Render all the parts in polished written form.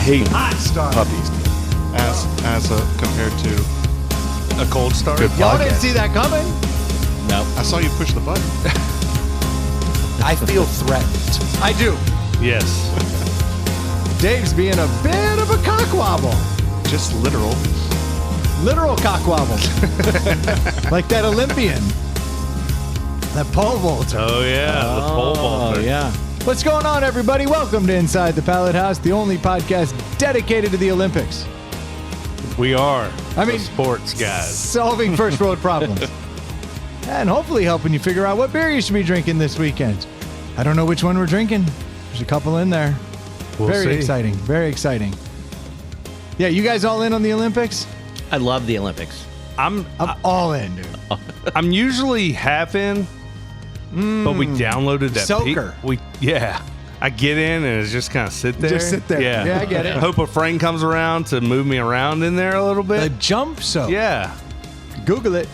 hate Hot start. puppies. As compared to A cold start. Good Y'all podcast. didn't see that coming. No. I saw you push the button. I feel threatened. I do. Yes. Dave's being a bit of a cockwobble. Just literal. Literal cockwobble. Like that Olympian. That pole vaulter. Oh yeah, the pole vaulter. yeah. What's going on, everybody? Welcome to Inside the Pallet House, the only podcast dedicated to the Olympics. We are. I mean, the sports guys. Solving first world problems. And hopefully helping you figure out what beer you should be drinking this weekend. I don't know which one we're drinking. There's a couple in there. We'll Very see. exciting. Very exciting. Yeah, you guys all in on the Olympics? I love the Olympics. I'm all in, dude. I'm usually half in, but we downloaded that Soaker. I get in and it's just kind of sit there. Just sit there. Yeah, I get it. Hope a friend comes around to move me around in there a little The bit. jump soak. Yeah, Google it.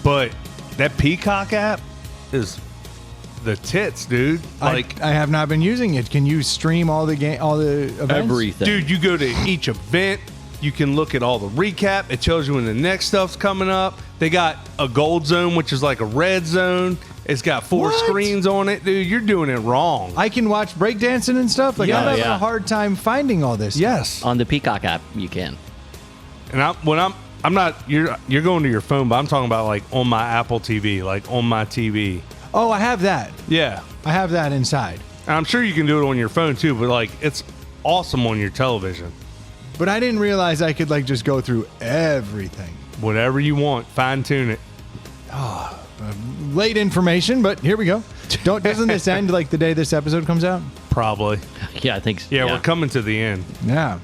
but that Peacock app is the tits, dude. Like, I have not been using it. Can you stream all the events? Everything. dude, you go to each event. You can look at all the recap. It tells you when the next stuff's coming up. They got a gold zone, which is like a red zone. It's got 4 What? screens on it. Dude, you're doing it wrong. I can watch breakdancing and stuff. Like, I'm having a hard time finding all this. Yes. On the Peacock app, you can. And I'm not, you're going to your phone, but I'm talking about like on my Apple TV, like on my TV. Oh, I have that. Yeah. I have that inside. And I'm sure you can do it on your phone too, but like it's awesome on your television. But I didn't realize I could like just go through everything. Whatever you want, fine tune it. Late information, but here we go. Doesn't this end like the day this episode comes out? Probably. Yeah, I think so. Yeah, we're coming to the end. Yeah.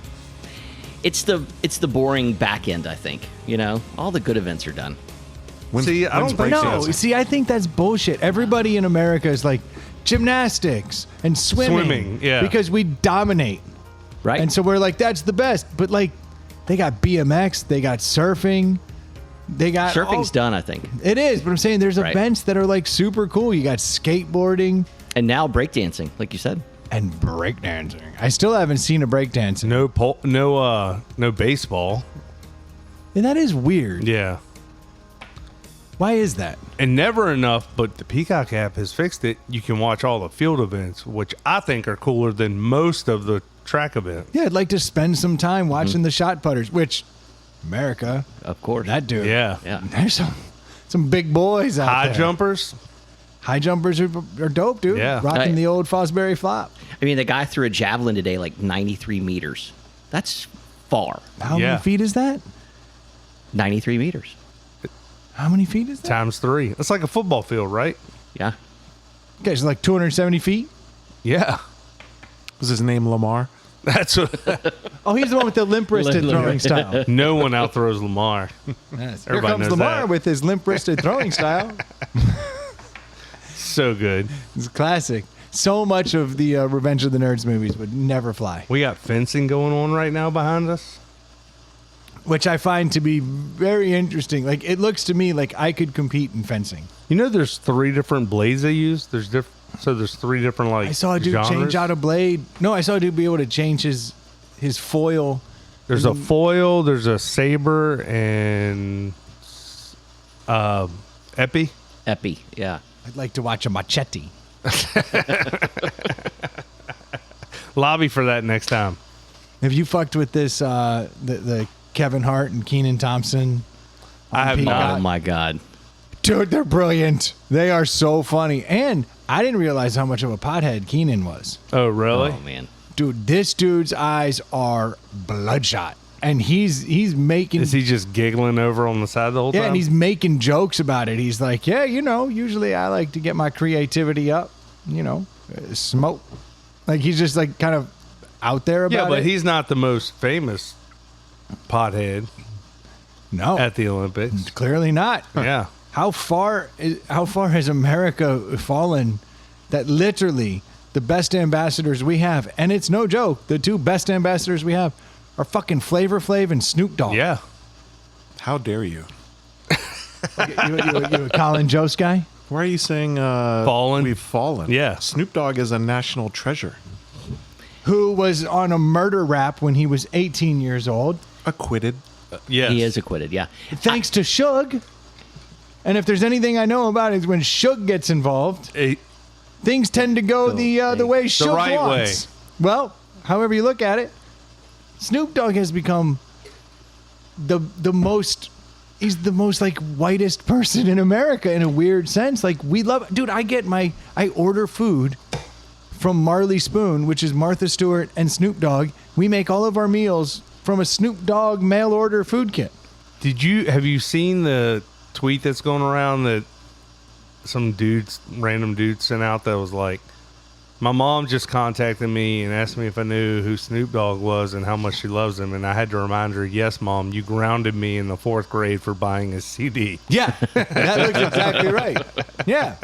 It's the boring back end, I think. You know, all the good events are done. See, I don't think No, so. see, I think that's bullshit. Everybody in America is like gymnastics and swimming. Swimming, yeah. Because we dominate. Right? And so we're like, that's the best. But like, they got BMX, they got surfing, they got surfing's done, I think. It is, but I'm saying there's Right. events that are like super cool. You got skateboarding And now breakdancing, like you said. and breakdancing. I still haven't seen a breakdancing. No baseball. And that is weird. Yeah. Why is that? And never enough, but the Peacock app has fixed it. You can watch all the field events, which I think are cooler than most of the track events. Yeah, I'd like to spend some time watching the shot putters, which America, Of course. that dude. Yeah. Yeah. There's some big boys out High there. jumpers. High jumpers are dope, dude. Yeah. Rocking Right. the old Fosbury flop. I mean, the guy threw a javelin today like 93 meters. That's far. How Yeah. many feet is that? 93 meters. How many feet is that? Times 3. It's like a football field, right? Yeah. Okay, it's like 270 feet. Yeah. Was his name Lamar? That's what, Oh, he's the one with the limp-wristed throwing style. no one outthrows Lamar. Yes. Here Everybody comes knows Lamar that. with his limp-wristed throwing style. So good. It's classic. So much of the Revenge of the Nerds movies would never fly, We got fencing going on right now behind us. which I find to be very interesting. Like, it looks to me like I could compete in fencing. You know, there's 3 different blades they use. There's 3 different like. I saw a dude genres. change out a blade. No, I saw a dude be able to change his foil. There's a foil. There's a saber and epi. Epi. Yeah. I'd like to watch a machete. Lobby for that next time. Have you fucked with this, the Kevin Hart and Kenan Thompson? I have Peacock? not. Oh, my God. Dude, they're brilliant. They are so funny. And I didn't realize how much of a pothead Kenan was. Oh, really? Oh, man. Dude, this dude's eyes are bloodshot. And he's making... Is he just giggling over on the side the whole time? Yeah, and he's making jokes about it. He's like, yeah, usually I like to get my creativity up, smoke. Like, he's just like kind of out there about it. Yeah, but he's not the most famous pothead no, at the Olympics. clearly not. Yeah. How far has America fallen that literally the best ambassadors we have, and it's no joke, the 2 best ambassadors we have are fucking Flavor Flav and Snoop Dogg. Yeah. How dare you? You a Colin Jost guy? Why are you saying Fallen? we've fallen? Yeah. Snoop Dogg is a national treasure. who was on a murder rap when he was 18 years old, Acquitted. Yes. He is acquitted. Yeah. thanks to Suge. And if there's anything I know about it, is when Suge gets involved, things tend to go the way Suge right wants. Well, however you look at it, Snoop Dogg has become the most. He's the most like whitest person in America in a weird sense. Like we love, dude. I order food from Marley Spoon, which is Martha Stewart and Snoop Dogg. We make all of our meals from a Snoop Dogg mail order food kit. Have you seen the tweet that's going around that some random dude sent out that was like, my mom just contacted me and asked me if I knew who Snoop Dogg was and how much she loves him. And I had to remind her, yes, Mom, you grounded me in the 4th grade for buying a CD. Yeah, that looks exactly right. Yeah.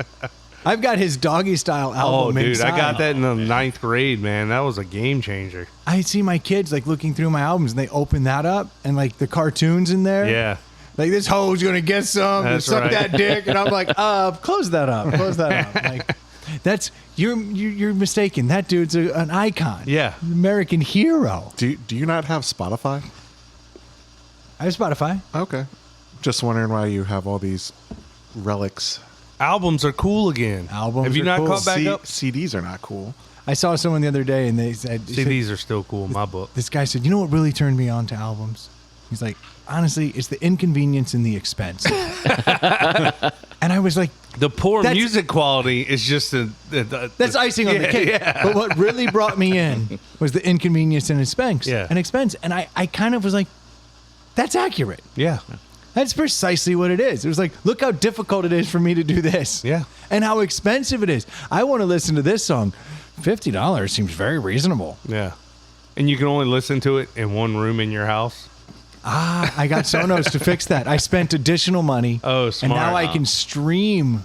I've got his Doggy Style album. Oh, dude, inside. I got that in the 9th grade, man. That was a game changer. I see my kids like looking through my albums and they open that up and like the cartoons in there. Yeah. Like this hoe's gonna get some, That's suck right. that dick, and I'm like, close that up, close that up. Like, that's you're mistaken. That dude's an icon. Yeah. American hero. Do you not have Spotify? I have Spotify. Okay. Just wondering why you have all these relics. Albums are cool again. Albums Have you are not cool. caught back up? CDs are not cool. I saw someone the other day, and they said, CDs are still cool in my book. this guy said, you know what really turned me on to albums? He's like, honestly, it's the inconvenience and the expense. And I was like, The poor That's- music quality is just that's icing on the cake. Yeah. But what really brought me in was the inconvenience and expense. Yeah. And expense. And I kind of was like, that's accurate. Yeah. That's precisely what it is. It was like, look how difficult it is for me to do this. Yeah. And how expensive it is. I want to listen to this song. $50 seems very reasonable. Yeah. And you can only listen to it in one room in your house. I got Sonos to fix that. I spent additional money. Oh, And smart. now I can stream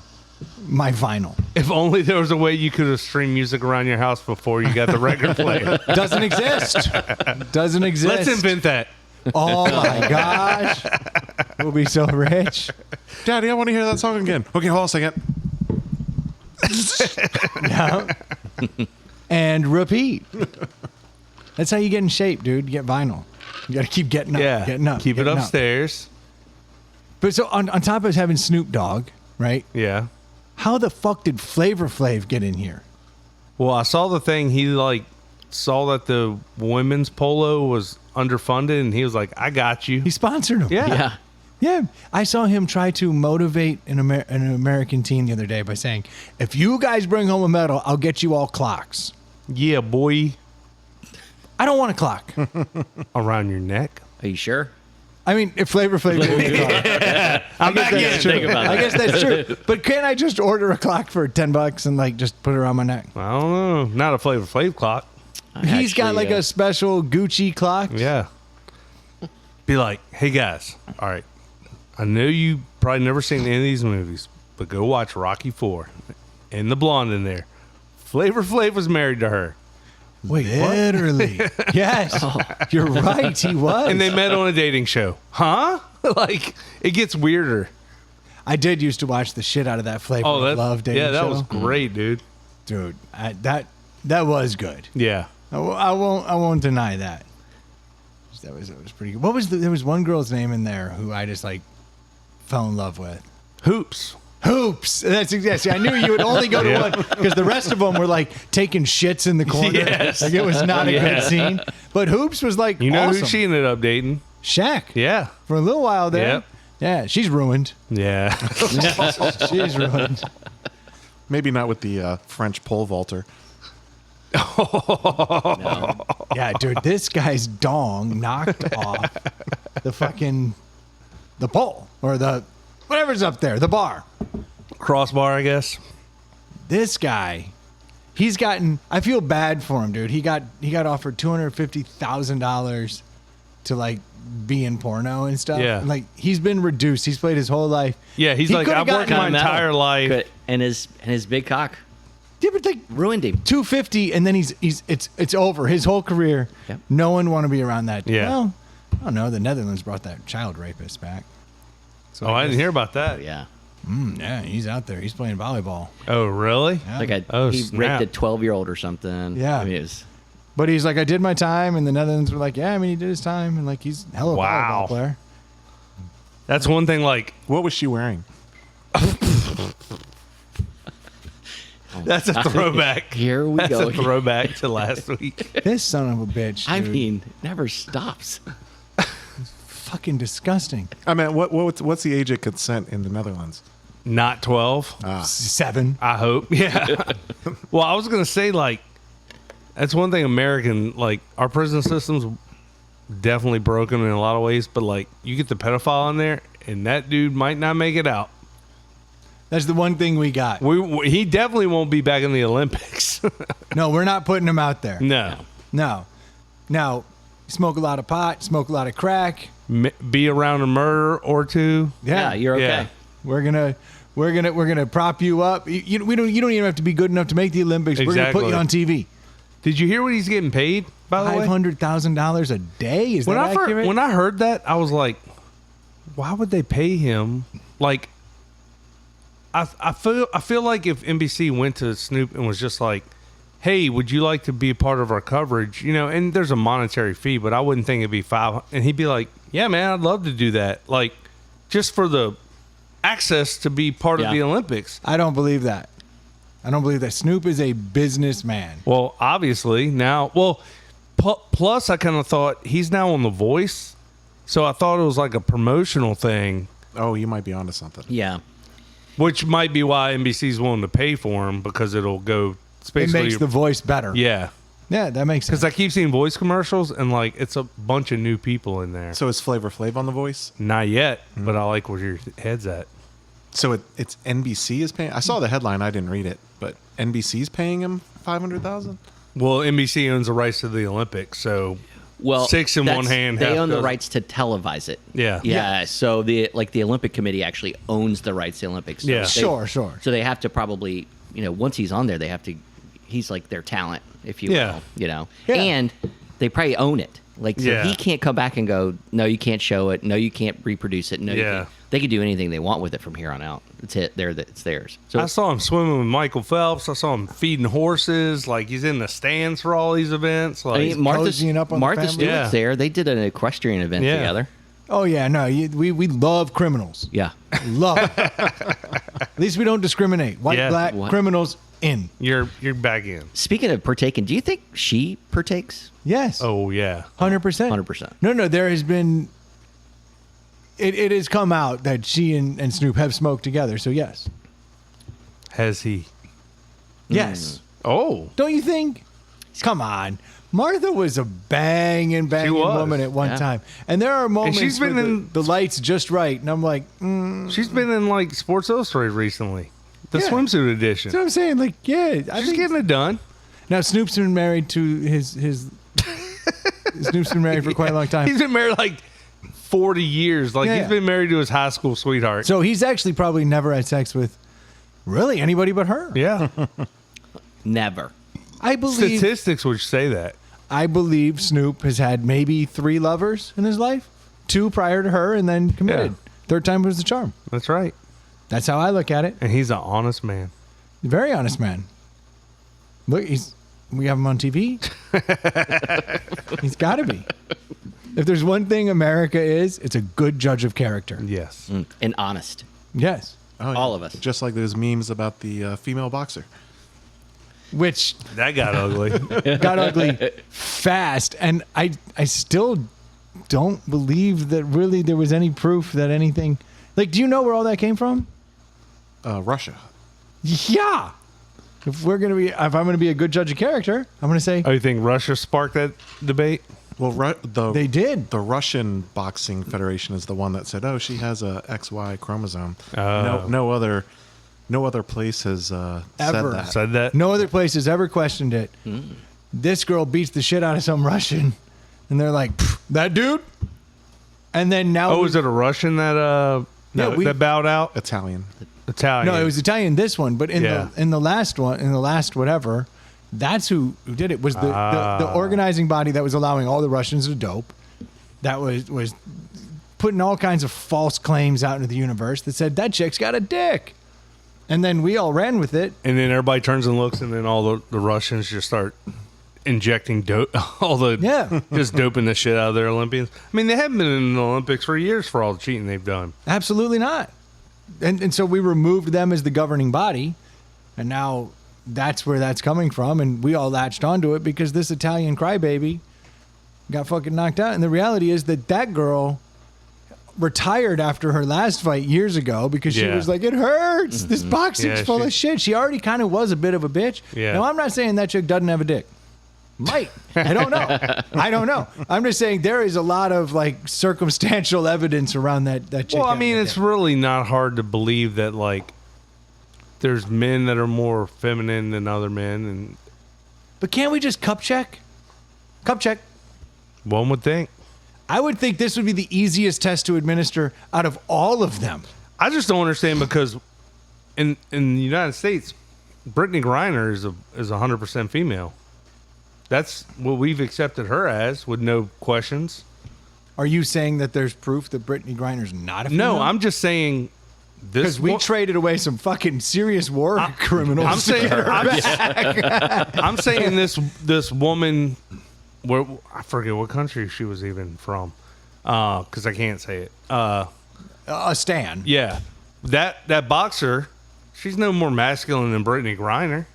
my vinyl. If only there was a way you could have streamed music around your house before you got the record player. Doesn't exist. Doesn't exist. Let's invent that. Oh my gosh. We'll be so rich. Daddy, I want to hear that song again. Okay, hold on a second. Yeah. And repeat. That's how you get in shape, dude. You get vinyl. You got to keep getting up. Yeah. Getting up. Keep it getting up. upstairs. But so on top of having Snoop Dogg, right? Yeah. How the fuck did Flava Flav get in here? Well, I saw the thing. He saw that the women's polo was underfunded, and he was like, "I got you." He sponsored him. Yeah. Yeah. Yeah. I saw him try to motivate an American team the other day by saying, if you guys bring home a medal, I'll get you all clocks. Yeah, boy. I don't want a clock. Around your neck. Are you sure? I mean, if Flavor Flav gave me a clock. I'm back in. That's true. Think about I that. guess that's true. But can't I just order a clock for $10 and like just put it around my neck? I don't know. Not a Flavor Flav clock. He's got like a special Gucci clock. Yeah. Be like, hey guys, all right. I know you probably never seen any of these movies, but go watch Rocky IV. And the blonde in there. Flavor Flav was married to her. Wait, literally. Yes. You're right. He was. And they met on a dating show. Huh? Like, it gets weirder. I did used to watch the shit out of that Flavor Oh, of that Love dating yeah, that show. was great, dude. Dude, that was good. Yeah. I won't deny that. That was pretty good. What was there was one girl's name in there who I just like fell in love with. Hoops. Hoops. That's exactly. I knew you would only go to Yeah. one because the rest of them were like taking shits in the corner. Yes. Like it was not a Yeah. good scene. But Hoops was like You know awesome. who she ended up dating? Shaq. Yeah. For a little while there. Yep. Yeah, she's ruined. Yeah. She's ruined. Maybe not with the French pole vaulter. Yeah, dude, this guy's dong knocked off the pole or the whatever's up there, the bar. Crossbar, I guess. This guy, he's gotten. I feel bad for him, dude. He got offered $250,000 to like be in porno and stuff. Yeah. Like he's been reduced. He's played his whole life. Yeah, he's He like, coulda I've worked gotten my entire life. Good. And his big cock Yeah, but like ruined him. 250, and then it's over. His whole career. Yep. No one want to be around that. Yeah. Well, I don't know. The Netherlands brought that child rapist back. So Oh, I didn't hear about that. Yeah. Yeah, he's out there. He's playing volleyball. Oh, really? Yeah. Like Oh, he snap. raped a 12-year-old or something. Yeah. I mean, it was But he's like, I did my time, and the Netherlands were like, yeah, I mean, he did his time, and like he's a hell of a Wow. volleyball player. That's one thing. Like What was she wearing? that's a throwback. Here we That's go. a throwback to last week. This son of a bitch. I dude. mean, never stops. fucking disgusting. I mean, what's the age of consent in the Netherlands? Not 12. 7. I hope. Yeah. Well, I was gonna say like that's one thing. American like our prison system's definitely broken in a lot of ways, but like you get the pedophile in there, and that dude might not make it out. That's the one thing we got. He definitely won't be back in the Olympics. No, we're not putting him out there. No. No. Now, smoke a lot of pot, smoke a lot of crack. Be around a murder or two. Yeah, you're okay. Yeah. We're gonna prop you up. You don't even have to be good enough to make the Olympics. We're gonna put you Exactly. on TV. Did you hear what he's getting paid? By the way, $500,000 a day. Is that accurate? when I heard that, I was like, why would they pay him? Like, I feel like if NBC went to Snoop and was just like, hey, would you like to be a part of our coverage? You know, and there's a monetary fee, but I wouldn't think it'd be $500. And he'd be like, yeah, man, I'd love to do that. Like, just for the access to be part of the Olympics. I don't believe that. I don't believe that. Snoop is a businessman. Well, obviously now, plus I kind of thought he's now on The Voice. So I thought it was like a promotional thing, Oh, you might be onto something. Yeah. which might be why NBC's willing to pay for him because it'll go. It's It basically, makes the voice better. yeah. Yeah, that makes sense. Because I keep seeing voice commercials and like it's a bunch of new people in there. So is Flavor Flav on The Voice? Not yet, but I like where your head's at. So it's NBC is paying. I saw the headline. I didn't read it, but NBC's paying him $500,000. Well, NBC owns the rights to the Olympics, so Well, 6 in one hand. They half own the dozen. rights to televise it. Yeah. Yeah. So the Olympic Committee actually owns the rights to the Olympics. So Yeah. they- Sure. So they have to probably, once he's on there, they have to. He's like their talent, if you Yeah. will. Yeah. And they probably own it. Like, so Yeah. he can't come back and go, no, you can't show it. No, you can't reproduce it. No, you Yeah. can't. They can do anything they want with it from here on out. It's theirs. So I saw him swimming with Michael Phelps. I saw him feeding horses. Like he's in the stands for all these events. Like I mean, Martha cozying up on the Martha family. Stewart's Yeah. there. They did an equestrian event Yeah. together. Oh yeah, no, we love criminals. Yeah. Love it. At least we don't discriminate. White, Yeah. black, What? criminals in. you're back in. Speaking of partaking, do you think she partakes? Yes. Oh yeah. 100%. 100%. No, there has been. It has come out that she and Snoop have smoked together. So yes, Has he? yes. Oh. Don't you think? Come on. Martha was a banging was. woman at one Yeah. time. And there are moments she's been where in- the light's just right. And I'm like, She's been in like Sports Illustrated recently. The Yeah. swimsuit edition. that's what I'm saying. Like, yeah. I She's think getting it done. now Snoop's been married to his Snoop's been married for quite a long time. He's been married like 40 years. Like Yeah. he's been married to his high school sweetheart. So he's actually probably never had sex with really anybody but her. yeah. Never. I believe Statistics would say that. Snoop has had maybe 3 lovers in his life, 2 prior to her, and then committed. Yeah. Third time was the charm. That's right. That's how I look at it. And he's an honest man. Very honest man. Look, we have him on TV. He's got to be. If there's one thing America is, it's a good judge of character. Yes. And honest. Yes. Oh, All of us. Just like those memes about the female boxer. Which That got ugly. got ugly fast, and I still don't believe that really there was any proof that anything. Like, do you know where all that came from? Russia. Yeah. If I'm gonna be a good judge of character, I'm gonna say Oh, you think Russia sparked that debate? Well, they did. The Russian Boxing Federation is the one that said, "Oh, she has a XY chromosome." Oh. No other place has said Ever. that. Said that? No other place has ever questioned it. This girl beats the shit out of some Russian, and they're like, "Pff, that dude." And then now, Oh, was it a Russian that that bowed out? Italian. Italian. no, it was Italian. This one, but in Yeah. the last whatever, that's who did it. Was the organizing body that was allowing all the Russians to dope. That was putting all kinds of false claims out into the universe that said that chick's got a dick, and then we all ran with it. And then everybody turns and looks, and then all the Russians just start injecting dope, just doping the shit out of their Olympians. I mean, they haven't been in the Olympics for years for all the cheating they've done. Absolutely not. And so we removed them as the governing body, and now that's where that's coming from, and we all latched onto it because this Italian crybaby got fucking knocked out. And the reality is that girl retired after her last fight years ago because she was like, it hurts. This boxing's full of shit. She already kind of was a bit of a bitch. Yeah. Now, I'm not saying that chick doesn't have a dick. Might. I don't know. I don't know. I'm just saying there is a lot of like circumstantial evidence around that chick. Well, I mean, it's really not hard to believe that like there's men that are more feminine than other men, But can't we just cup check? Cup check. one would think. I would think this would be the easiest test to administer out of all of them. I just don't understand because in the United States, Brittany Griner is 100% female. That's what we've accepted her as with no questions. Are you saying that there's proof that Brittany Griner's not a female? No, I'm just saying this. Because we traded away some fucking serious war criminals. I'm saying, I'm saying this woman, where I forget what country she was even from, because I can't say it. A Stan. Yeah, that boxer, she's no more masculine than Brittany Griner.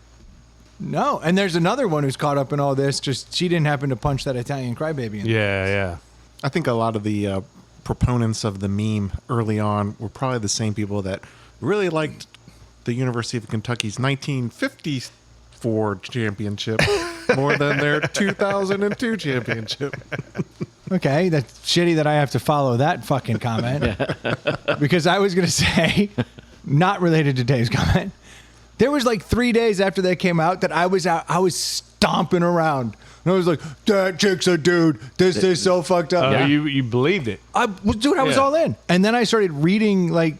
No, and there's another one who's caught up in all this. Just she didn't happen to punch that Italian crybaby in the Yeah. I think a lot of the proponents of the meme early on were probably the same people that really liked the University of Kentucky's 1954 championship more than their 2002 championship. Okay, that's shitty that I have to follow that fucking comment. Because I was going to say, not related to Dave's comment, there was like 3 days after that came out that I was stomping around. And I was like, that chick's a dude. This is so fucked up. You believed it. I was all in. And then I started reading like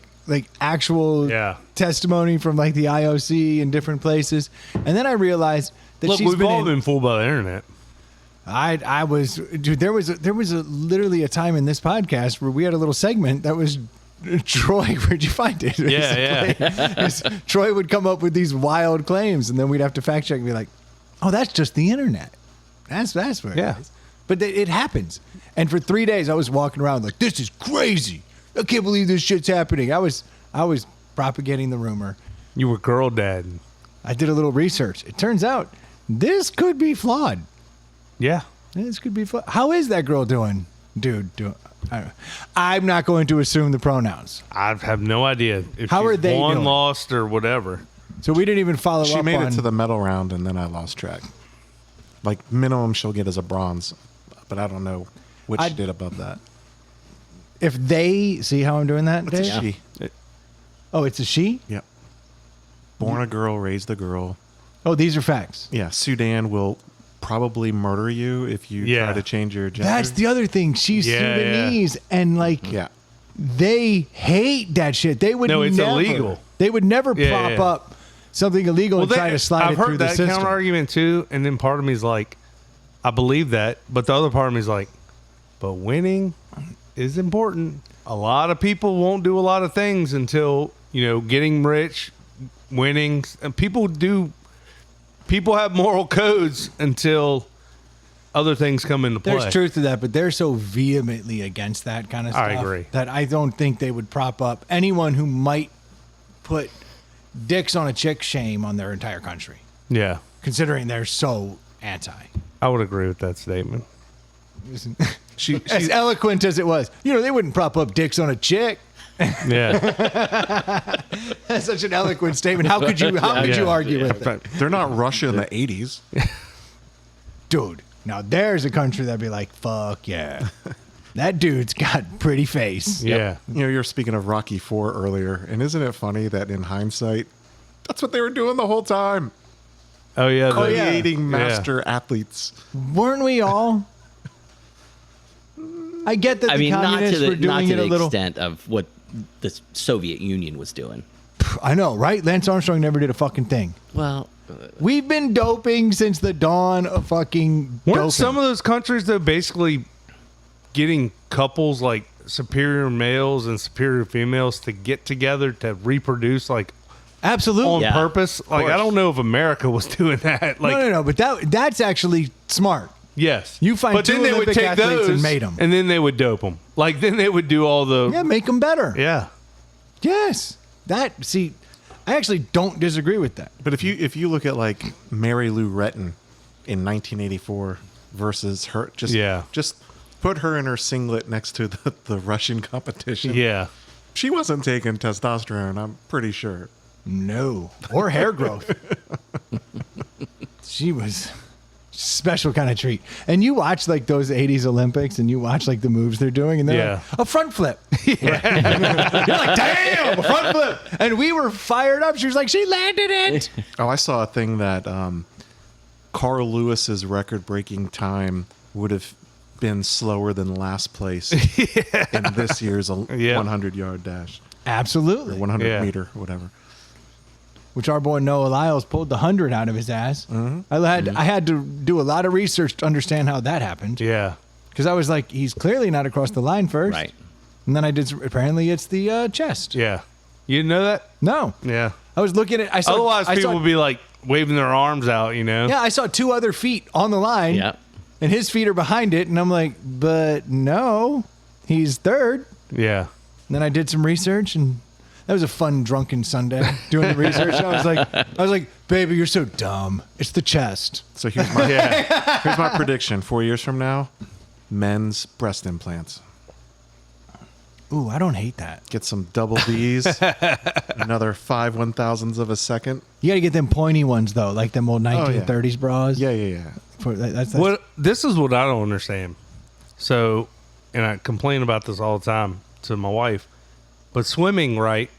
actual testimony from like the IOC and different places. And then I realized that We've all been fooled by the internet. I was, dude, there was literally a time in this podcast where we had a little segment that was Troy, where'd you find it? Yeah. Troy would come up with these wild claims, and then we'd have to fact check and be like, "Oh, that's just the internet. That's where it is." But it happens. And for 3 days, I was walking around like, "This is crazy. I can't believe this shit's happening." I was propagating the rumor. You were girl dad. I did a little research. It turns out this could be flawed. Yeah. This could be flawed. How is that girl doing, dude? I don't know. I'm not going to assume the pronouns. I have no idea if How are she's they won, doing? lost, or whatever. So we didn't even follow She up made on... it to the medal round, and then I lost track. Like, minimum she'll get is a bronze, but I don't know what she did above that. If they... See how I'm doing that, What's Dave? a she? Oh, it's a she? Yep. Born a girl, raised a girl. Oh, these are facts. Yeah, Sudan will probably murder you if you try to change your gender. That's the other thing. She's Sudanese, and like... They hate that shit. They would No, it's never, illegal. They would never prop up something illegal and try to slide it through the system. I've heard that counter argument too, and then part of me is like, I believe that, but the other part of me is like, but winning is important. A lot of people won't do a lot of things until, getting rich, winning, and people have moral codes until other things come into play. There's truth to that, but they're so vehemently against that kind of stuff. I agree. That I don't think they would prop up anyone who might put dicks on a chick shame on their entire country. Yeah. Considering they're so anti. I would agree with that statement. She's as eloquent as it was. They wouldn't prop up dicks on a chick. Yeah. That's such an eloquent statement. How could you argue with it? They're not Russia in the 80s. Dude. Now, there's a country that'd be like, fuck yeah. That dude's got pretty face. Yeah. You're speaking of Rocky IV earlier, and isn't it funny that in hindsight, that's what they were doing the whole time? Oh, yeah. Creating master athletes. Weren't we all? I get that the communists were doing it a little. Not to the extent of what the Soviet Union was doing. I know, right? Lance Armstrong never did a fucking thing. Well... We've been doping since the dawn of fucking Weren't doping. some of those countries, though, basically getting couples like superior males and superior females to get together to reproduce like Absolutely. on Yeah. purpose. Like, I don't know if America was doing that. Like, no. But that's actually smart. yes. You find but two then they would Olympic take athletes those and made 'em. and then they would dope them. Like, then they would do all the. Yeah, make them better. Yeah. Yes. I actually don't disagree with that. But if you look at like Mary Lou Retton in 1984 versus her, just put her in her singlet next to the Russian competition. Yeah. She wasn't taking testosterone, I'm pretty sure. No. Or hair growth. She was special kind of treat. And you watch like those 80s Olympics and you watch like the moves they're doing and they're like, a front flip. You're like, damn, a front flip. And we were fired up. She was like, she landed it. Oh, I saw a thing that Carl Lewis's record-breaking time would have been slower than last place in this year's 100-yard dash or Absolutely. 100 meter, whatever. Which our boy Noah Lyles pulled the 100 out of his ass. I had to do a lot of research to understand how that happened. Yeah. Because I was like, he's clearly not across the line first. Right. And then I did. Apparently, it's the chest. Yeah. You didn't know that? No. Yeah. I was looking at. Otherwise, people would be like waving their arms out, you know? Yeah, I saw two other feet on the line. Yeah. And his feet are behind it, and I'm like, but no, he's third. Yeah. And then I did some research, and that was a fun drunken Sunday doing the research. I was like, baby, you're so dumb. It's the chest. So here's my here's my prediction: 4 years from now, men's breast implants. Ooh, I don't hate that. Get some double D's, another 5 1,000ths of a second. You got to get them pointy ones though, like them old 1930s bras. Yeah. That's This is what I don't understand. So, and I complain about this all the time to my wife, but swimming, right?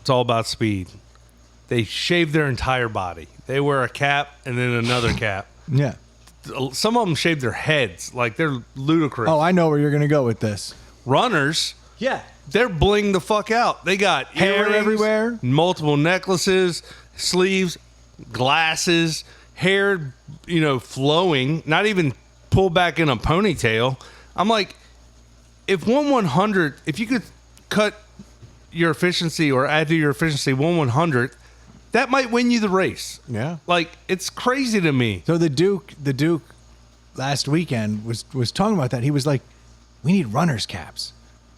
It's all about speed. They shave their entire body. They wear a cap and then another cap. yeah. Some of them shave their heads. Like, they're ludicrous. Oh, I know where you're gonna go with this. Runners, Yeah. they're bling the fuck out. They got Hair earrings, everywhere. multiple necklaces, sleeves, glasses, hair, flowing, not even pulled back in a ponytail. I'm like, if if you could cut your efficiency or add to your efficiency 1/100th, that might win you the race. Yeah. Like, it's crazy to me. So the Duke last weekend was talking about that. He was like, we need runner's caps.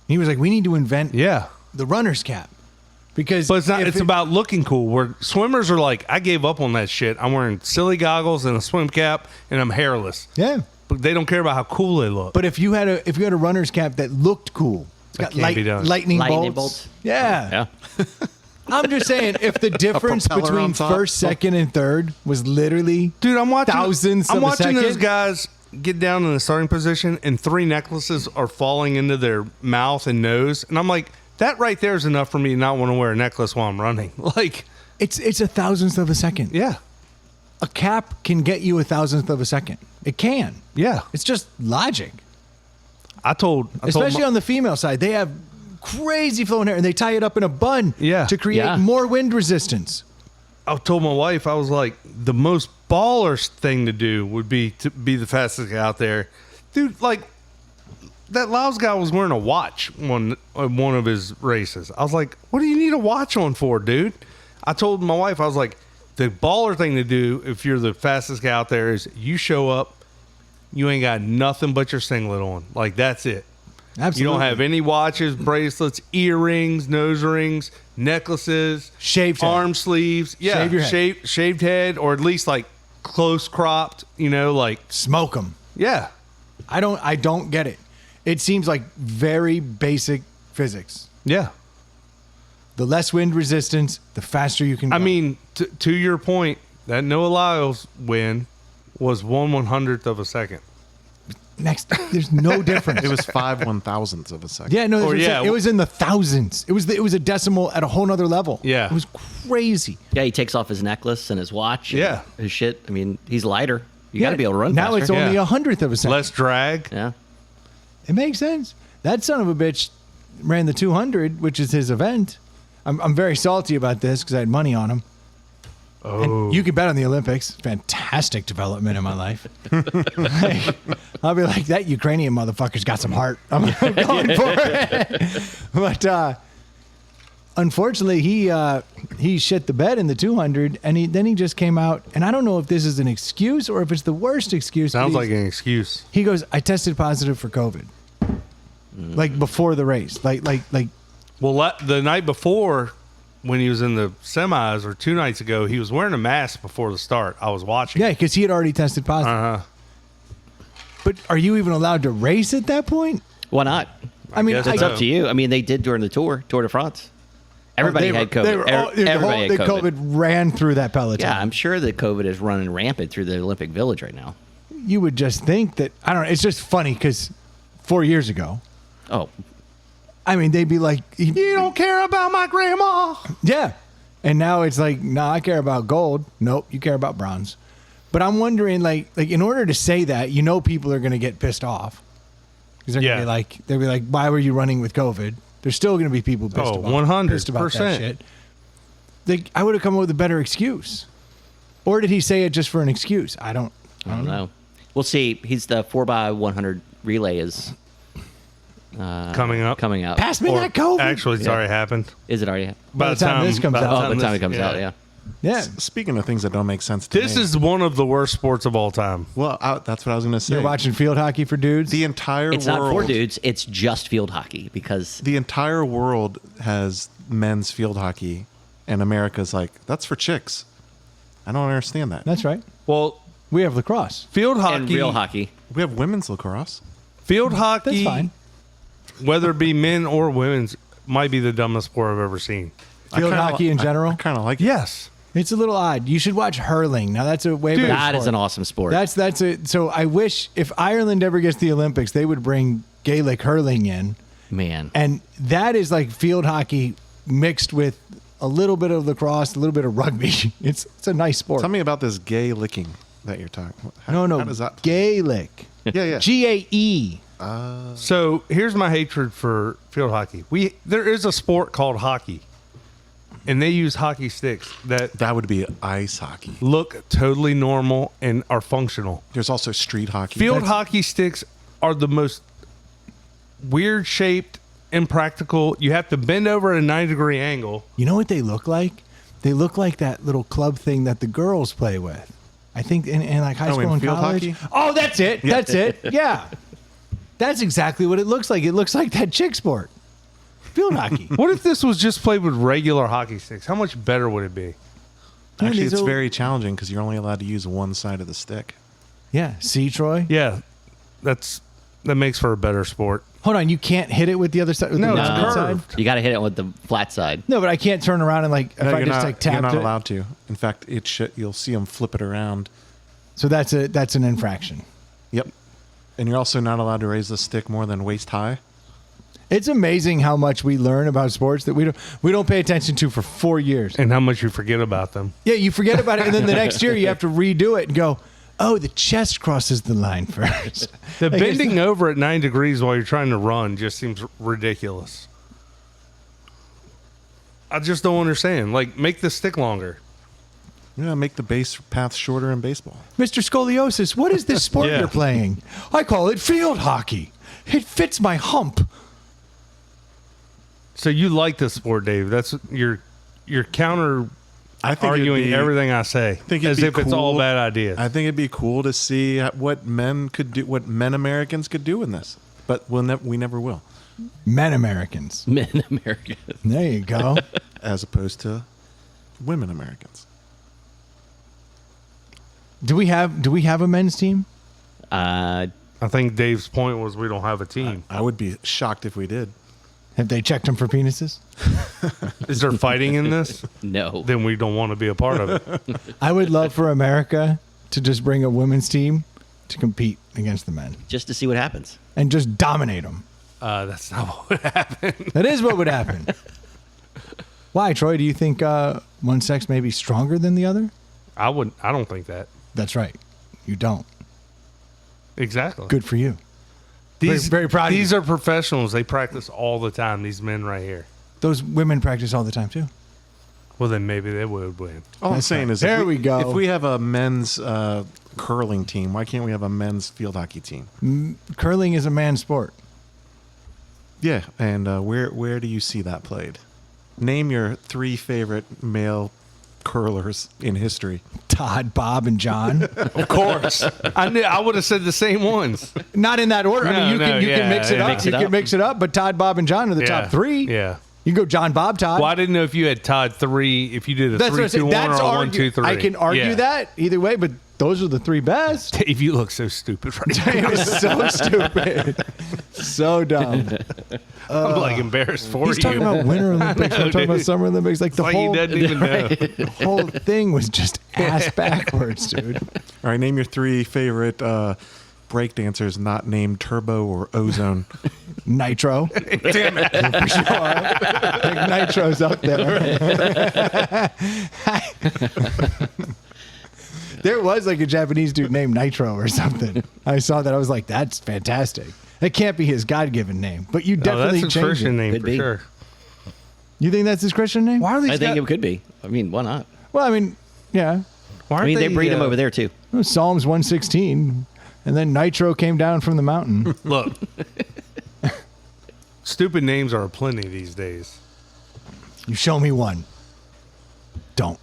He was like, we need to invent Yeah. the runner's cap. Because But it's not. It's about looking cool. Where swimmers are like, I gave up on that shit. I'm wearing silly goggles and a swim cap, and I'm hairless. Yeah. But they don't care about how cool they look. But if you had a runner's cap that looked cool, it's That got can't be done. lightning Lightning bolts. bolts. Yeah. Yeah. I'm just saying, if the difference propeller between on top. first, second, and third was literally dude, I'm watching thousands I'm of a watching those second. guys get down in the starting position, and 3 necklaces are falling into their mouth and nose, and I'm like, that right there is enough for me to not want to wear a necklace while I'm running. Like, it's a thousandth of a second. yeah, A cap can get you a thousandth of a second. It can. yeah. It's just logic. my- Especially on the female side, they have crazy flowing hair, and they tie it up in a bun to create Yeah. more wind resistance. I told my wife, I was like, the most baller thing to do would be to be the fastest guy out there. Dude, like, that Laos guy was wearing a watch one of his races. I was like, what do you need a watch on for, dude? I told my wife, I was like, the baller thing to do if you're the fastest guy out there is you show up, you ain't got nothing but your singlet on. Like, that's it. Absolutely. You don't have any watches, bracelets, earrings, nose rings, necklaces, Shaved head. arm sleeves. Yeah, Shave your head. shaved head, or at least like close cropped. Like, Smoke them. yeah, I don't get it. It seems like very basic physics. yeah. The less wind resistance, the faster you can go. I mean, to your point, that Noah Lyles win was 1/100th of a second. there's no difference. It was 5 1,000ths of a second. Yeah, no, Or, yeah. it was in the thousands. It was a decimal at a whole nother level. Yeah. It was crazy. Yeah, he takes off his necklace and his watch. And Yeah. his shit. I mean, he's lighter. You got to be able to run Now faster. it's only Yeah. 100th of a second. Less drag. Yeah. It makes sense. That son of a bitch ran the 200, which is his event. I'm very salty about this because I had money on him. Oh, And you can bet on the Olympics. Fantastic development in my life. Like, I'll be like, that Ukrainian motherfucker's got some heart. I'm going for it. But unfortunately, he shit the bed in the 200, and then he just came out, and I don't know if this is an excuse or if it's the worst excuse. Sounds like an excuse. He goes, I tested positive for COVID, like before the race, like. Well, the night before, when he was in the semis, or 2 nights ago, he was wearing a mask before the start. I was watching. Yeah, because he had already tested positive. But are you even allowed to race at that point? Why not? I mean, guess It's so. up to you. I mean, they did during the Tour de France. Everybody had COVID. Everybody had the COVID. COVID ran through that peloton. Yeah, I'm sure that COVID is running rampant through the Olympic Village right now. You would just think that, I don't know, it's just funny because 4 years ago, Oh, I mean, they'd be like, You don't care about my grandma. yeah. And now it's like, no, I care about gold. Nope, you care about bronze. But I'm wondering, like in order to say that, people are going to get pissed off. Because they're going to they'll be like, why were you running with COVID? There's still going to be people pissed about 100%. that shit. Like, I would have come up with a better excuse. Or did he say it just for an excuse? I don't know. We'll see. He's the 4x100 relay is Coming up. pass me that COVID. Actually, it's already happened. Is it already? By the time this comes out. Oh, by the time it comes out, yeah. Yeah. Speaking of things that don't make sense to This me. is one of the worst sports of all time. Well, that's what I was going to say. You're watching field hockey for dudes? The entire It's world. not for dudes. It's just field hockey because The entire world has men's field hockey, and America's like, that's for chicks. I don't understand that. That's right. Well, We have lacrosse. field hockey. and real hockey. We have women's lacrosse. Field hockey. That's fine. Whether it be men or women's, might be the dumbest sport I've ever seen. Field hockey in general? I kind of like it. Yes. It's a little odd. You should watch hurling. Now that's a way better That sport. is an awesome sport. That's it. So I wish if Ireland ever gets the Olympics, they would bring Gaelic hurling in, Man. and that is like field hockey mixed with a little bit of lacrosse, a little bit of rugby. It's a nice sport. Tell me about this gay licking that you're talking about. No, How does that? Gaelic. Yeah. GAE. So here's my hatred for field hockey. There is a sport called hockey, and they use hockey sticks that That would be ice hockey. look totally normal and are functional. There's also street hockey. Field hockey sticks are the most weird shaped, impractical. You have to bend over at a 90-degree angle. You know what they look like? They look like that little club thing that the girls play with. I think in like high Oh, school in and field college. hockey? Oh, that's it. That's it. Yeah. That's exactly what it looks like. It looks like that chick sport. Field hockey. What if this was just played with regular hockey sticks? How much better would it be? Actually, these it's are- very challenging because you're only allowed to use one side of the stick. Yeah. See, Troy? Yeah, that makes for a better sport. Hold on. You can't hit it with the other side? With No, the it's left side? curved. You got to hit it with the flat side. No, but I can't turn around and if No, I you're just not, tapped you're not it. allowed to. In fact, you'll see them flip it around. So that's an infraction. Yep. And you're also not allowed to raise the stick more than waist high. It's amazing how much we learn about sports that we don't pay attention to for 4 years. And how much you forget about them. Yeah, you forget about it, and then the next year you have to redo it and go, oh, the chest crosses the line first. The Like, it's- bending over at 9 degrees while you're trying to run just seems ridiculous. I just don't understand. Like, make the stick longer. Yeah, make the base path shorter in baseball. Mr. Scoliosis, what is this sport Yeah. you're playing? I call it field hockey. It fits my hump. So you like this sport, Dave? That's you're counter I think arguing it'd be, everything I say think it'd as be if it's all cool. bad ideas. I think it'd be cool to see what men could do, what men Americans could do in this, but we never will, Men Americans. Men America. There you go. as opposed to women Americans. Do we have a men's team? Uh, I think Dave's point was we don't have a team. I would be shocked if we did. Have they checked them for penises? Is there fighting in this? no. Then we don't want to be a part of it. I would love for America to just bring a women's team to compete against the men Just to see what happens. and just dominate them. That's not what would happen. That is what would happen. Why, Troy? Do you think one sex may be stronger than the other? I don't think that. That's right. You don't. Exactly. Good for you. These Very proud of These you. are professionals. They practice all the time. These men right here. Those women practice all the time too. Well, then maybe they would win. All I'm That's saying right. is, There if we go. If we have a men's curling team, why can't we have a men's field hockey team? Curling is a man's sport. Yeah, and where do you see that played? Name your 3 favorite male curlers in history. Todd, Bob, and John. Of course. I would have said the same ones. Not in that order. I mean, you can mix it up. Mix it You can up. mix it up. But Todd, Bob, and John are the top 3. Yeah. You can go John, Bob, Todd. Well, I didn't know if you had Todd 3, if you did a That's what 3, I'm saying. 2, 1 That's or a 1, argue- 2, 3. I can argue Yeah. that either way, but those are the 3 best. Dave, you look so stupid right now. It was so stupid. So dumb. I'm like embarrassed for He's you. talking about Winter Olympics. We're talking about dude. Summer Olympics. Like the Like whole, he doesn't even know. the whole thing was just ass backwards, dude. All right, name your 3 favorite breakdancers not named Turbo or Ozone. Nitro. Damn it. For sure. I think Nitro's up there. There was like a Japanese dude named Nitro or something. I saw that. I was like, that's fantastic. That can't be his God-given name, but you No, definitely that's a changed Christian it. name Could for be. sure. You think that's his Christian name? Why are these I think guys, it could be. I mean, why not? Well, I mean, yeah. why I aren't mean, they breed them over there too. It was Psalms 116, and then Nitro came down from the mountain. Look. Stupid names are plenty these days. You show me one. Don't.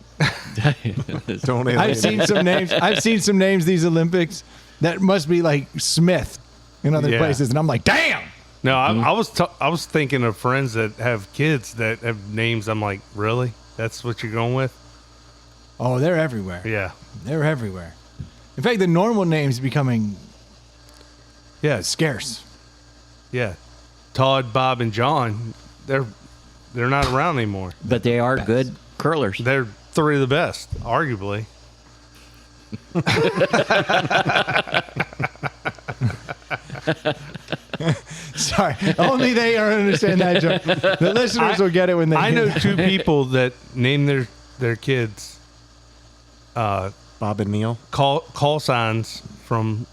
Don't I've seen some names. I've seen some names these Olympics that must be like Smith in other Yeah. places, and I'm like, damn. No, I was thinking of friends that have kids that have names. I'm like, really? That's what you're going with? Oh, they're everywhere. Yeah. They're everywhere. In fact, the normal names becoming Yeah. scarce. Yeah. Todd, Bob, and John, they're not around anymore. But they are good curlers. They're 3 of the best, arguably. Sorry, only they are understand that joke. The listeners will get it when they. I hear know that. 2 people that name their kids Bob and Neil. call signs from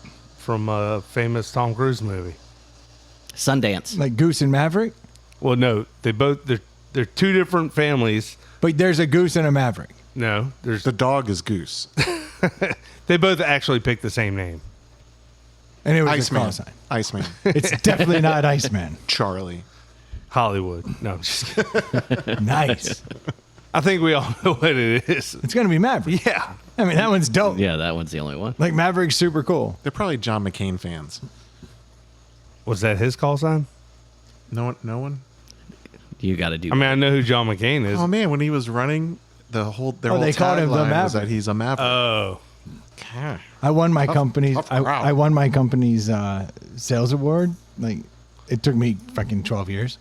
a famous Tom Cruise movie. Sundance. like Goose and Maverick, Well, no, they're 2 different families. but there's a Goose and a Maverick. No, there's The dog is Goose. they both actually picked the same name. And it was a Iceman. call sign. Iceman. It's definitely not Iceman. Charlie. Hollywood. No, I'm just kidding. Nice. I think we all know what it is. It's gonna be Maverick. Yeah. I mean, that one's dope. Yeah, that one's the only one. Like Maverick's super cool. They're probably John McCain fans. Was that his call sign? No one? You got to do. I mean, I know who John McCain is. Oh man, when he was running their whole they called him the tagline was that Maverick. he's a Maverick. Oh. I won my company's. tough I crowd. won my company's sales award. Like, it took me fucking 12 years,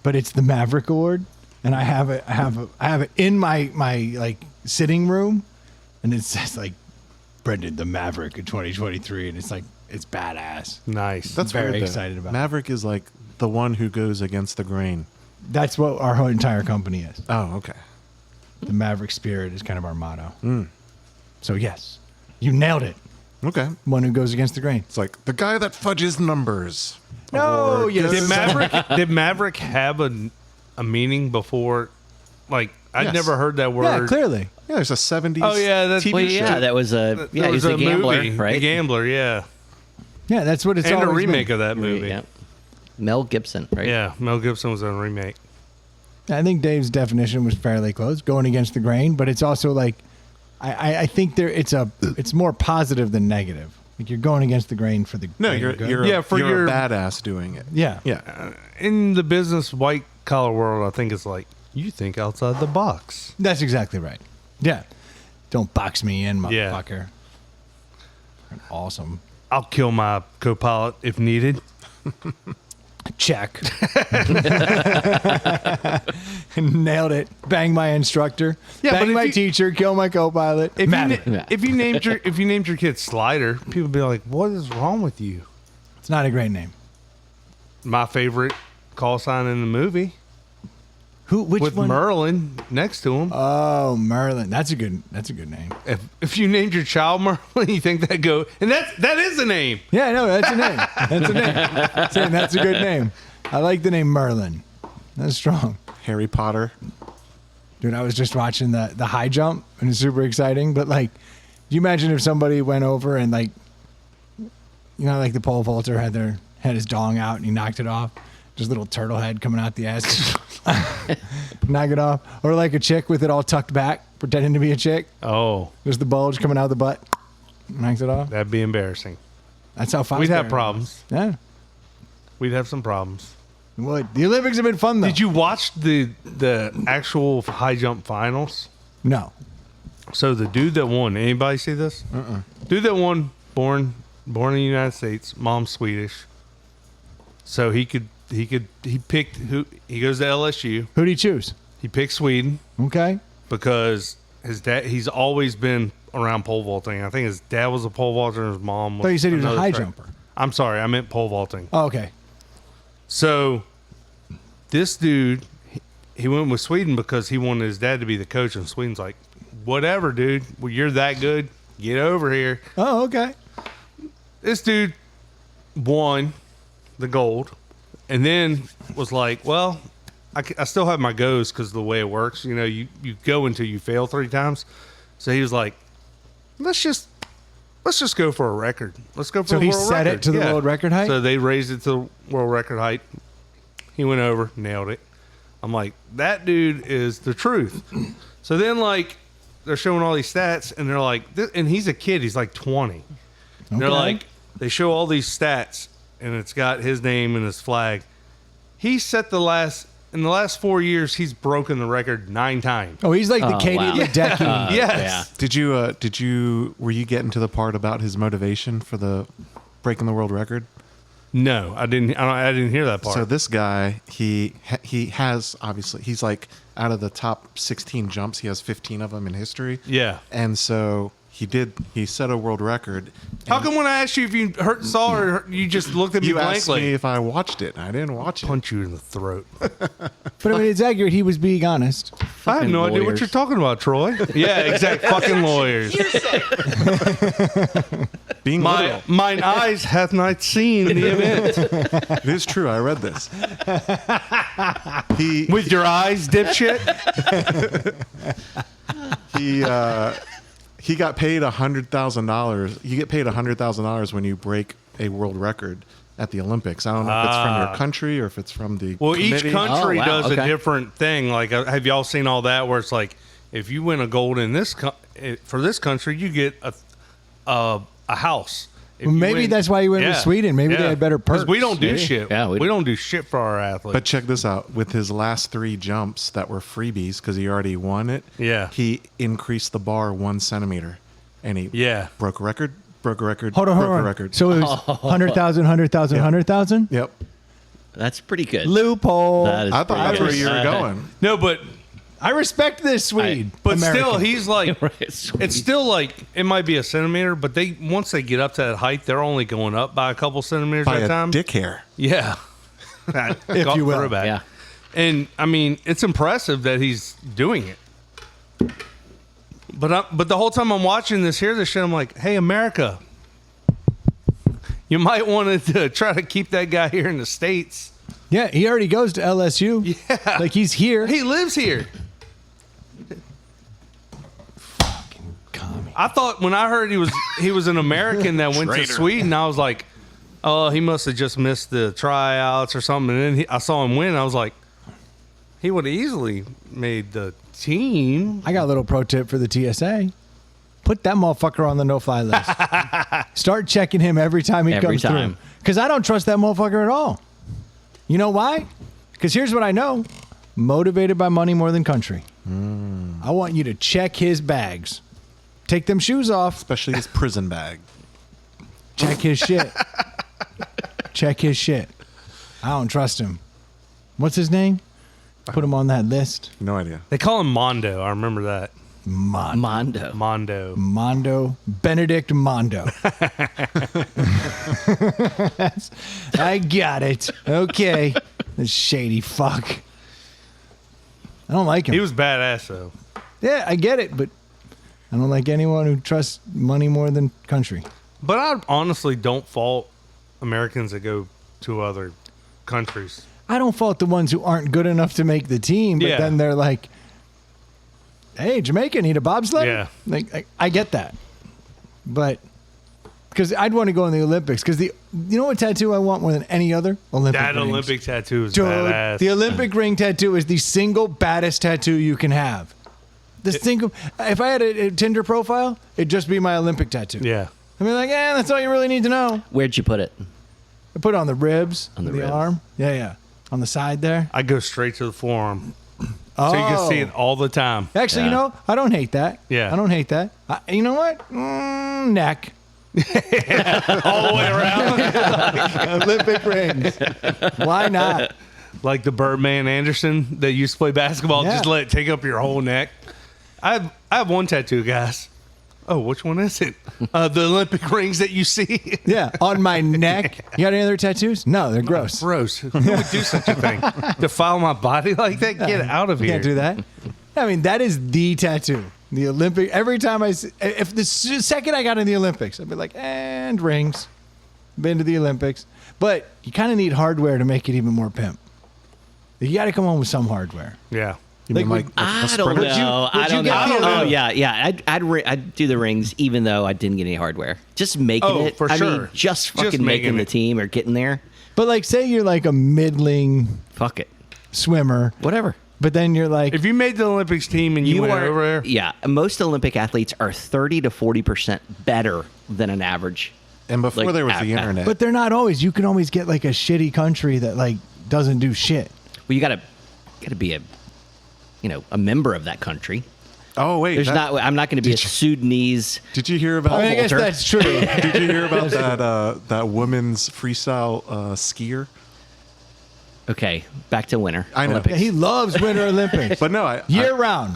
but it's the Maverick Award, and I have it in my like sitting room, and it says like Brendan the Maverick of 2023, and it's like it's badass. Nice. That's very weird, though. excited about it. Maverick is like the one who goes against the grain. That's what our whole entire company is. Oh, okay. The Maverick spirit is kind of our motto. So yes, you nailed it. Okay. One who goes against the grain. It's like the guy that fudges numbers. No, Award. yes. Did Maverick have a meaning before? Like, I'd Yes. never heard that word. Yeah, clearly. Yeah, there's a 70s Oh, yeah, that's- TV Well, show. yeah, that was a That he's was a gambler, movie, right? The Gambler, yeah. Yeah, that's what it's And a always remake been. of that movie. Yeah. Mel Gibson, right? Yeah, Mel Gibson was in a remake. I think Dave's definition was fairly close, going against the grain, but it's also like I think it's more positive than negative. Like you're going against the grain for the No, greater good. you're Yeah, for you're your- a badass doing it. Yeah. Yeah. In the business white collar world, I think it's like, you think outside the box. That's exactly right. Yeah. Don't box me in, Yeah. motherfucker. Awesome. I'll kill my co-pilot if needed. Check. Nailed it. Bang my instructor. Yeah, but Bang if my you- teacher. Kill my co-pilot. If Maverick. if you named your kid Slider, people would be like, "What is wrong with you?" It's not a great name. My favorite call sign in the movie Which with one? Merlin next to him. Oh, Merlin. That's a good name. If you named your child Merlin, you think that go, and that is a name. Yeah, no, that's a name. That's a name. Saying that's a good name. I like the name Merlin. That's strong. Harry Potter. Dude, I was just watching the high jump, and it's super exciting. But like, do you imagine if somebody went over and like, you know, like the pole vaulter had his dong out and he knocked it off, just little turtle head coming out the ass. knock it off. Or like a chick with it all tucked back, pretending to be a chick. Oh, There's the bulge coming out of the butt. Knocks it off. that'd be embarrassing. That's how fast We'd have problems. Yeah. We'd have some problems. What? The Olympics have been fun though. Did you watch the actual high jump finals? No. So the dude that won, anybody see this? Dude that won, born in the United States, mom's Swedish. So he picked who he goes to LSU. Who'd he choose? He picked Sweden Okay. because his dad. He's always been around pole vaulting. I think his dad was a pole vaulter and his mom was. I thought you said he was a another high track. jumper. I'm sorry, I meant pole vaulting. Oh, okay. So this dude, he went with Sweden because he wanted his dad to be the coach, and Sweden's like, whatever, dude. Well, you're that good. Get over here. Oh, okay. This dude won the gold and then was like, well, I still have my goes because of the way it works. You know, you go until you fail 3 times. So he was like, let's just go for a record. Let's go for So a he world set record. it to the world record height? So they raised it to world record height. He went over, nailed it. I'm like, that dude is the truth. So then, like, they're showing all these stats, and they're like, and he's a kid. He's like 20. And they're Okay. like, they show all these stats, and it's got his name and his flag. He set in the last 4 years, he's broken the record 9 times. Oh, he's like the Oh, Katie wow. Ledecky. Yes. Were you getting to the part about his motivation for the breaking the world record? No, I didn't hear that part. So this guy, he has obviously he's like out of the top 16 jumps, he has 15 of them in history. Yeah. And so he set a world record. How and come when I asked you if you saw or you just looked at me you asked blankly? me if I watched it? I didn't watch it. Punch you in the throat. But I mean, it's accurate. He was being honest. I have no idea what lawyers. you're talking about, Troy. Yeah, exact fucking lawyers. Being literal. Mine eyes hath not seen the event. It is true. I read this. With your eyes, dipshit. He got paid $100,000. You get paid $100,000 when you break a world record at the Olympics. I don't know if it's from your country or if it's from the Well, each committee. country Oh, wow, does a okay. different thing. Like, have y'all seen all that? Where it's like, if you win a gold in this for this country, you get a house. If Well, you maybe win- that's why he went with Sweden. Maybe they had better perks. we don't do Maybe. shit. Yeah, we don't do shit for our athletes. But check this out. With his last 3 jumps that were freebies because he already won it, Yeah. he increased the bar 1 centimeter. And he broke a record, broke a record, Hold on. broke a record. So it was 100,000, 100,000, 100,000? Yep. That's pretty good. Loophole. That is I thought that's pretty where good. you were going. no, but I respect this Swede. but American. still, he's like, Right, it's still like it might be a centimeter, but once they get up to that height, they're only going up by a couple centimeters By at a a time. dick hair. Yeah, If you will. Throwback. Yeah. And I mean, it's impressive that he's doing it. But the whole time I'm watching this, hear this shit, I'm like, hey, America, you might want to try to keep that guy here in the States. Yeah, he already goes to LSU. Yeah. Like he's here. He lives here. Commie. I thought when I heard he was an American that went to Sweden, I was like, oh, he must have just missed the tryouts or something. And then I saw him win. I was like, he would have easily made the team. I got a little pro tip for the TSA. Put that motherfucker on the no-fly list. Start checking him every time he Every comes time. through. Because I don't trust that motherfucker at all. You know why? Because here's what I know. Motivated by money more than country. I want you to check his bags. Take them shoes off. Especially his prison bag. Check his shit. Check his shit. I don't trust him. What's his name? Put him on that list. No idea. They call him Mondo. I remember that. Mondo. Mondo. Benedict Mondo. I got it. Okay. This shady fuck. I don't like him. He was badass, though. Yeah, I get it, but I don't like anyone who trusts money more than country. But I honestly don't fault Americans that go to other countries. I don't fault the ones who aren't good enough to make the team, but Yeah. then they're like, hey, Jamaica, need a bobsled? Yeah. Like, I get that. But because I'd want to go in the Olympics. Because you know what tattoo I want more than any other? Olympic That rings. Olympic tattoo is Dude, badass. the Olympic ring tattoo is the single baddest tattoo you can have. If I had a Tinder profile, it'd just be my Olympic tattoo. Yeah. I'd be like, that's all you really need to know. Where'd you put it? I put it on the ribs, On the the ribs. arm. Yeah. On the side there. I go straight to the forearm. Oh. So you can see it all the time. Actually, you Yeah. know, I don't hate that. Yeah. I don't hate that. You know what? Neck. All the way around. Olympic rings. Why not? Like the Birdman Anderson that used to play basketball. Yeah. Just let it take up your whole neck. I have one tattoo, guys. Oh, which one is it? The Olympic rings that you see. Yeah, on my neck. You got any other tattoos? No, they're gross. Gross. Who would do such a thing? Defile my body like that? Get out of You here. can't do that. I mean, that is the tattoo. The Olympic. Every time if the second I got in the Olympics, I'd be like, and rings. Been to the Olympics. But you kind of need hardware to make it even more pimp. You got to come home with some hardware. Yeah. You mean Like, like I a don't sprinter? know. I don't know. get the- Oh yeah. I'd do the rings even though I didn't get any hardware. Just making Oh, it. for I mean, sure. just fucking Just making making the it. team or getting there. But like, say you're like a middling Fuck it. swimmer, Whatever. but then you're like, If you made the Olympics team and you went over there, Yeah. Most Olympic athletes are 30 to 40% better than an average. And before Like, there was the internet, but they're not always. You can always get like a shitty country that like doesn't do shit. Well, you gotta be a member of that country. oh wait, I'm not going to be a Sudanese. did you hear about? I mean, I guess Walter. that's true. Did you hear about that women's freestyle skier? Okay, back to winter. I know. Olympics. He loves Winter Olympics. But no, Year round.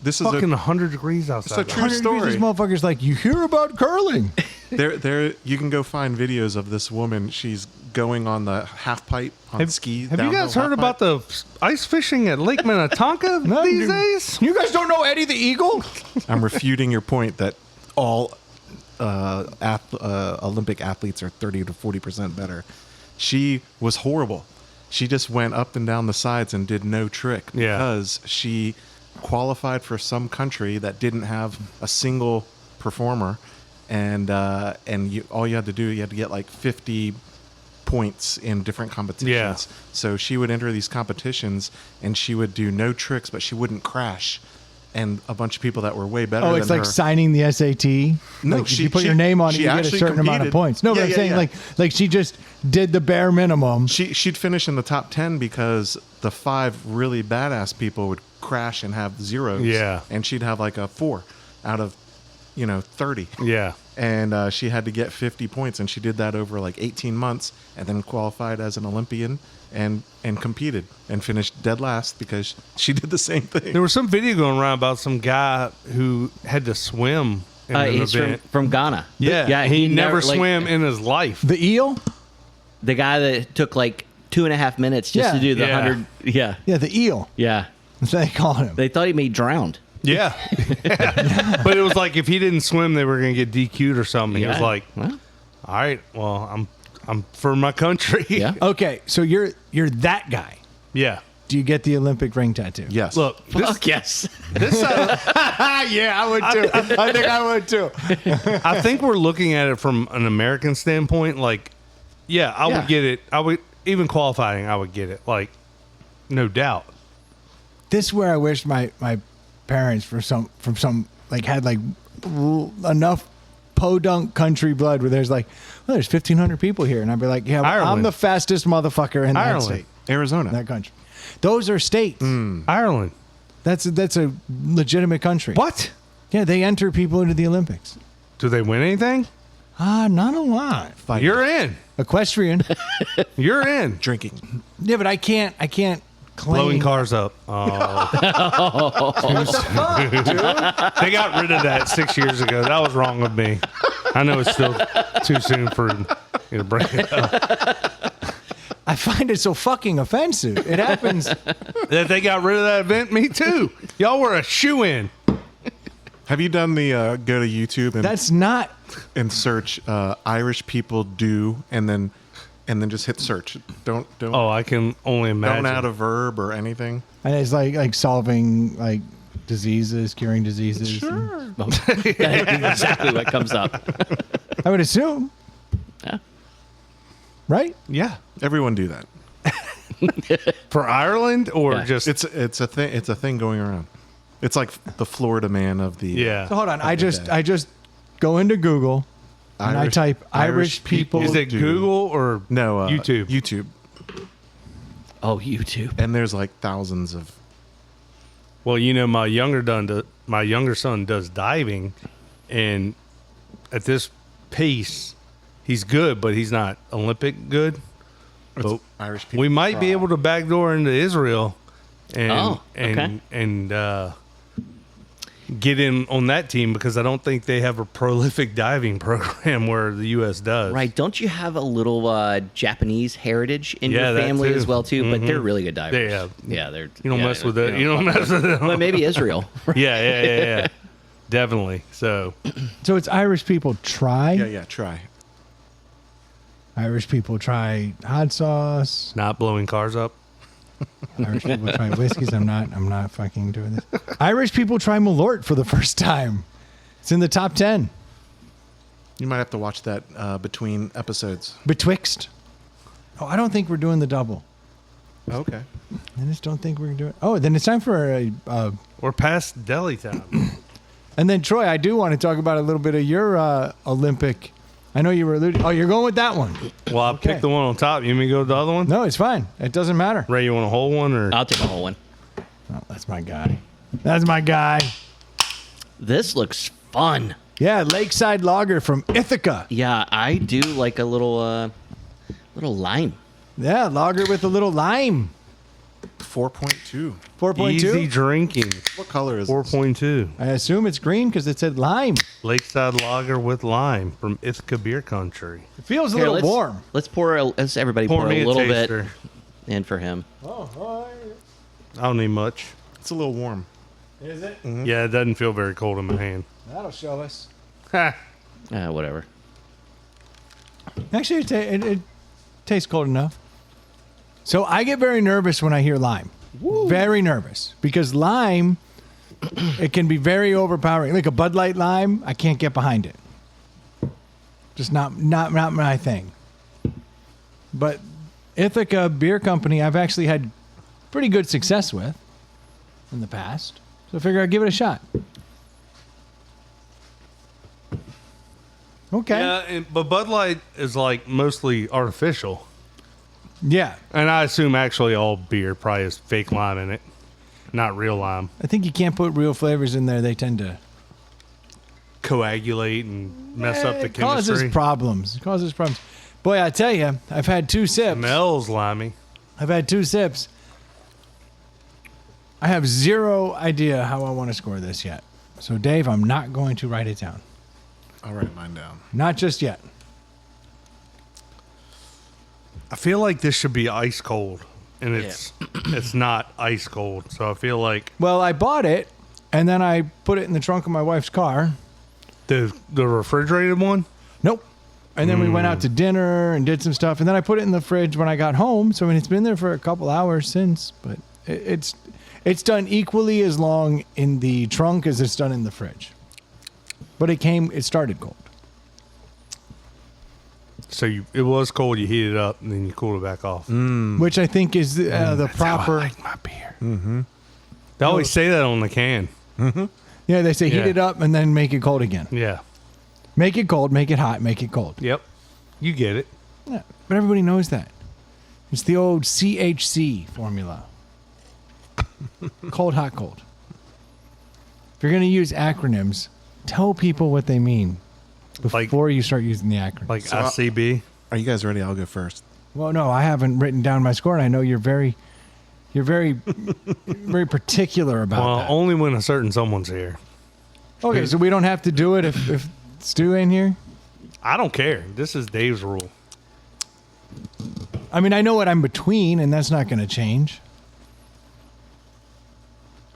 This is fucking a 100 degrees outside. It's a true 100 degrees, story. This motherfucker's like, you hear about curling? there. You can go find videos of this woman. She's going on the half pipe on ski. Have you guys heard about the ice fishing at Lake Minnetonka No, these dude. days? You guys don't know Eddie the Eagle? I'm refuting your point that all Olympic athletes are 30 to 40% better. She was horrible. She just went up and down the sides and did no trick Yeah. because she qualified for some country that didn't have a single performer, and all you had to do, you had to get like 50 points in different competitions. Yeah. So she would enter these competitions and she would do no tricks, but she wouldn't crash. And a bunch of people that were way better. Oh, it's than like her. signing the SAT. No, like, she- you put she- your name on it, she you get a actually certain amount of competed. points. No, but Yeah, I'm yeah, saying yeah. like she just did the bare minimum. She'd finish in the top 10 because the 5 really badass people would crash and have zeros. Yeah. And she'd have like a 4 out of, 30. Yeah. And she had to get 50 points, and she did that over like 18 months, and then qualified as an Olympian and competed and finished dead last because she did the same thing. There was some video going around about some guy who had to swim in an He's event. from Ghana. Yeah, he never like, swam in his life. The eel? The guy that took like 2.5 minutes just Yeah. to do the Yeah. 100. Yeah, Yeah, the eel. yeah. That's what they call him. They thought he may drowned. Yeah. But it was like if he didn't swim, they were going to get DQ'd or something. He was Yeah. like, Well, all right, well, I'm for my country. yeah. Okay, so you're that guy. Yeah. Do you get the Olympic ring tattoo? Yes. Look, this, Fuck yes. this Yeah, I would too. I think I would too. I think we're looking at it from an American standpoint. Like, yeah, I Yeah. would get it. I would, even qualifying, I would get it. Like, no doubt. This is where I wish my parents from some like had like enough podunk country blood where there's like, well, there's 1,500 people here, and I'd be like, yeah, I'm Ireland. the fastest motherfucker in that Ireland. state, Arizona. that country. Those are states. Ireland. That's a legitimate country. What? Yeah, they enter people into the Olympics. Do they win anything? Not a lot. Fighting. You're in. Equestrian. You're in. Drinking. Yeah, but I can't claim. Blowing cars up. Oh. They got rid of that 6 years ago. That was wrong of me. I know it's still too soon for you to bring it up. I find it so fucking offensive. It happens. That they got rid of that event, me too. Y'all were a shoe-in. Have you done the go to YouTube and That's not. search Irish people do and then just hit search? Don't Oh, I can only imagine. don't add a verb or anything. And it's like solving like diseases, curing diseases. That's exactly what comes up. I would assume. Yeah. Right? Yeah. Everyone do that. For Ireland or Yeah. just It's a thing. It's a thing going around. It's like the Florida man of the. yeah. So hold on. I just go into Google and I type Irish people. Is it do- Google or No, YouTube? YouTube. Oh, YouTube. And there's like thousands of. Well, my younger son does diving, and at this pace, he's good, but he's not Olympic good. But Irish people. we might be able to backdoor into Israel, and Oh, okay. and get in on that team because I don't think they have a prolific diving program where the U.S. does. Right. Don't you have a little Japanese heritage in Yeah, your that family too. as well, too? But they're really good divers. Yeah. Yeah, they're... You don't mess with that. You don't mess with them. But maybe Israel. Yeah. Definitely. So So it's Irish people try. Yeah. Try. Irish people try hot sauce. not blowing cars up. Irish people try whiskeys. I'm not fucking doing this. Irish people try Malort for the first time. It's in the top 10. You might have to watch that between episodes. Betwixt. Oh, I don't think we're doing the double. Okay. I just don't think we're doing. Oh, then it's time for a. We're past deli time. And then Troy, I do want to talk about a little bit of your Olympic. I know you were alluding. Oh, you're going with that one. Well, I Okay. picked the one on top. You want me to go with the other one? No, it's fine. It doesn't matter. Ray, you want a whole one or? I'll take a whole one. Oh, that's my guy. That's my guy. This looks fun. Yeah, Lakeside Lager from Ithaca. Yeah, I do like a little lime. Yeah, lager with a little lime. 4.2. 4.2. Easy drinking. What color is it? 4.2. I assume it's green because it said lime. Lakeside Lager with lime from Ithaca Beer Country. It feels a Here, little warm. Let's let's everybody Pour pour me a a little bit taster. in for him. Oh, I don't need much. It's a little warm. is it? Yeah, it doesn't feel very cold in my hand. That'll show us. Ha. Whatever. Actually, it tastes cold enough. So I get very nervous when I hear lime. Very nervous because lime, it can be very overpowering. Like a Bud Light lime, I can't get behind it. Just not my thing. But Ithaca Beer Company, I've actually had pretty good success with in the past. So I figure I'd give it a shot. Okay. Yeah, but Bud Light is like mostly artificial. Yeah. And I assume actually all beer probably has fake lime in it, not real lime. I think you can't put real flavors in there. They tend to Coagulate and mess up the It causes chemistry. problems. It causes problems. Boy, I tell you, I've had 2 sips. Smells limey. I've had 2 sips. I have zero idea how I want to score this yet. So, Dave, I'm not going to write it down. I'll write mine down. Not just yet. I feel like this should be ice cold, and it's not ice cold. So I feel like Well, I bought it, and then I put it in the trunk of my wife's car. the refrigerated one. Nope. And then we went out to dinner and did some stuff, and then I put it in the fridge when I got home. So, I mean, it's been there for a couple hours since, but it's done equally as long in the trunk as it's done in the fridge. But it started cold. So it was cold. You heat it up and then you cool it back off. Which I think is the proper. my beer. Mm-hmm. They always say that on the can. Yeah, they say heat Yeah. it up and then make it cold again. Yeah. Make it cold, make it hot, make it cold. Yep. You get it. Yeah, but everybody knows that. It's the old CHC formula. Cold, hot, cold. If you're going to use acronyms, tell people what they mean before you start using the acronym. Like So, ICB. Are you guys ready? I'll go first. Well, no, I haven't written down my score, and I know you're very, very particular about Well, that. only when a certain someone's here. Okay, so we don't have to do it if Stu in here? I don't care. This is Dave's rule. I mean, I know what I'm between, and that's not going to change.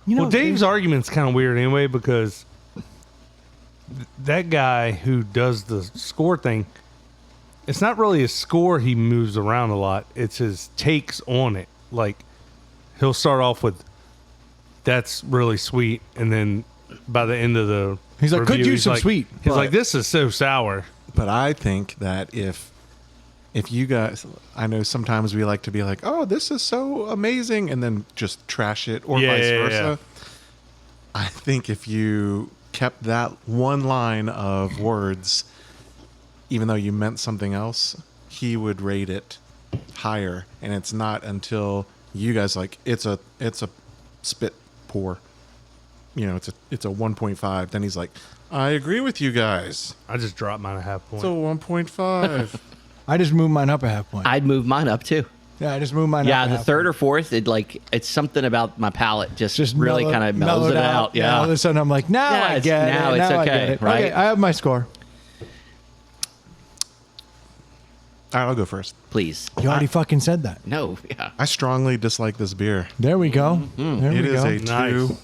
You know, Well, Dave's argument's kind of weird anyway because that guy who does the score thing, it's not really a score he moves around a lot. It's his takes on it. Like, he'll start off with, that's really sweet, and then by the end of the He's like, could review, use some like, sweet. He's But- like, this is so sour. But I think that if you guys, I know sometimes we like to be like, oh, this is so amazing, and then just trash it, or vice versa. I think if you kept that one line of words, even though you meant something else, he would rate it higher. And it's not until you guys like, it's a spit pour. You know, it's a 1.5. Then he's like, I agree with you guys. I just dropped mine a half point. It's a 1.5. I just moved mine up a half point. I'd move mine up too. Yeah, I just moved mine up. Yeah, a the half third point. or fourth, it's something about my palate just really mellow- kind of mellows it mellowed out. Yeah. All of a sudden, I'm like, now Yeah, I it's- get now it. it's Now I okay, get it. right? Okay, I have my score. All right, I'll go first. Please. You already fucking said that. No. Yeah. I strongly dislike this beer. There we go. Mm-hmm. There It we is go. a Nice. 2.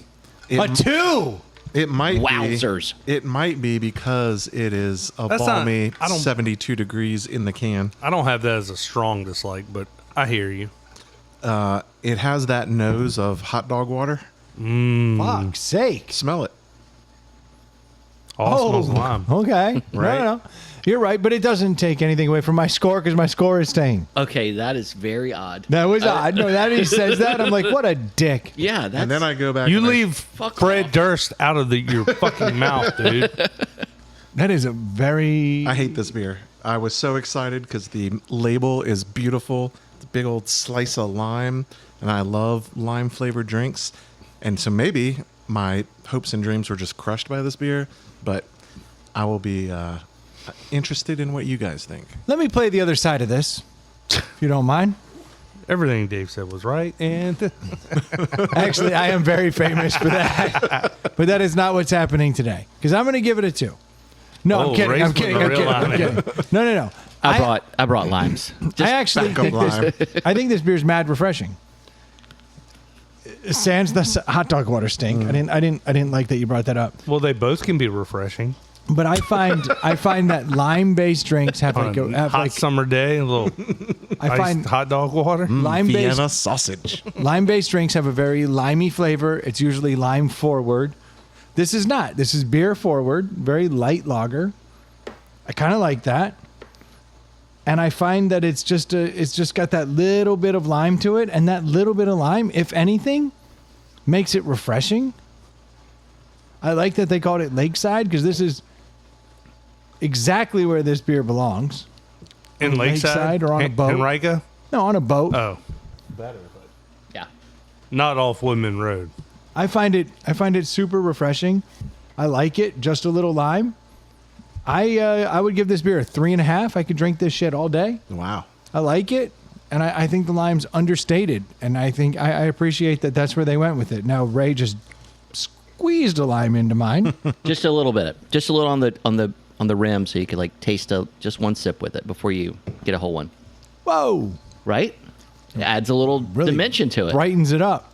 It, A 2. It might Wowzers. be. It might be because it is a That's not- balmy I don't- 72 degrees in the can. I don't have that as a strong dislike, but I hear you. It has that nose of hot dog water. Fuck's sake. Smell it. All smells lime. Okay. Right? No. You're right, but it doesn't take anything away from my score because my score is staying. Okay, that is very odd. That was odd. No, that he says that. I'm like, what a dick. Yeah, that's And then I go back. You and I- leave Fuck Fred off. Durst out of your fucking mouth, dude. That is a very. I hate this beer. I was so excited because the label is beautiful. It's a big old slice of lime, and I love lime flavored drinks. And so maybe my hopes and dreams were just crushed by this beer, but I will be interested in what you guys think. Let me play the other side of this, if you don't mind. Everything Dave said was right, and Actually, I am very famous for that. But that is not what's happening today. Because I'm going to give it a 2. No, Oh, I'm kidding. Ray's I'm kidding. putting I'm a kidding. real I'm line in. kidding. No. I brought limes. I actually backup think lime. I think this beer's mad refreshing. Sans the hot dog water stink. I didn't like that you brought that up. well, they both can be refreshing. But I find that lime based drinks have On like a have hot like summer day, a little I iced find hot dog water. lime based Vienna sausage. lime based drinks have a very limey flavor. It's usually lime forward. This is not. This is beer forward, very light lager. I kind of like that. And I find that it's just got that little bit of lime to it, and that little bit of lime, if anything, makes it refreshing. I like that they called it Lakeside because this is exactly where this beer belongs. In Lakeside or on a boat. Henrica? No, on a boat. Oh, Yeah. not off Woodman Road. I find it super refreshing. I like it. Just a little lime. I would give this beer a 3.5. I could drink this shit all day. Wow. I like it, and I think the lime's understated, and I think I appreciate that that's where they went with it. Now Ray just squeezed a lime into mine. Just a little bit. Just a little on the rim so you could like taste just one sip with it before you get a whole one. Whoa, Right? It adds a little really dimension to it. brightens it up.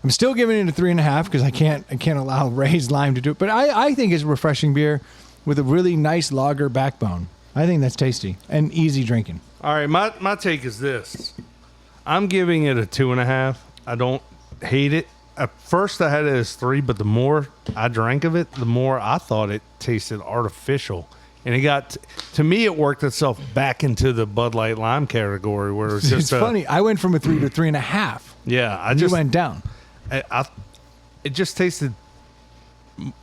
I'm still giving it a 3.5 because I can't allow Ray's lime to do it. But I think it's a refreshing beer with a really nice lager backbone. I think that's tasty and easy drinking. All right, my take is this. I'm giving it a 2.5. I don't hate it. At first, I had it as 3, but the more I drank of it, the more I thought it tasted artificial. And it got, to me, it worked itself back into the Bud Light Lime category where it's just It's funny. I went from a 3 to 3.5. Yeah, I You just went down. it just tasted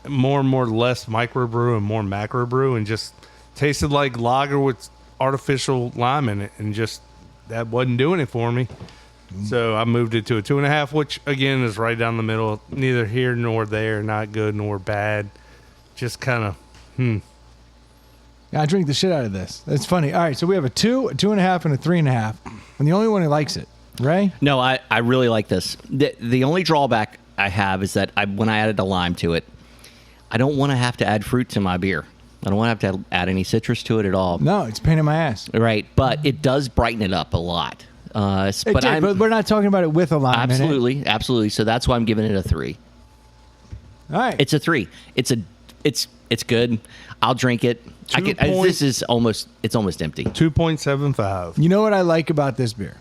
more and more less microbrew and more macrobrew, and just tasted like lager with artificial lime in it, and just that wasn't doing it for me. So I moved it to a 2.5, which again is right down the middle, neither here nor there, not good nor bad, just kind of Yeah, I drink the shit out of this. That's funny. All right, so we have a 2, a 2.5, and a 3.5. I'm the only one who likes it. Ray? No, I really like this. The only drawback I have is that when I added a lime to it, I don't want to have to add fruit to my beer. I don't want to have to add any citrus to it at all. No, it's a pain in my ass. Right, but it does brighten it up a lot. But we're not talking about it with a lime in it. absolutely. So that's why I'm giving it a 3. All right. It's a 3. It's good. I'll drink it. This is almost empty. 2.75. You know what I like about this beer?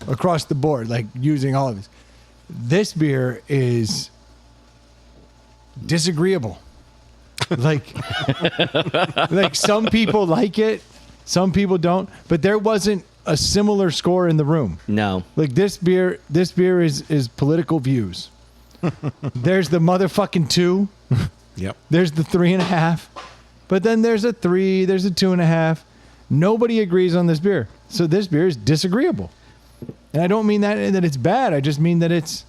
Across the board, like using all of this. This beer is disagreeable. Like, like some people like it, some people don't. But there wasn't a similar score in the room. No. Like this beer is political views. There's the motherfucking 2. Yep. There's the 3.5. But then there's a 3. There's a 2.5. Nobody agrees on this beer. So this beer is disagreeable. And I don't mean that it's bad. I just mean that it's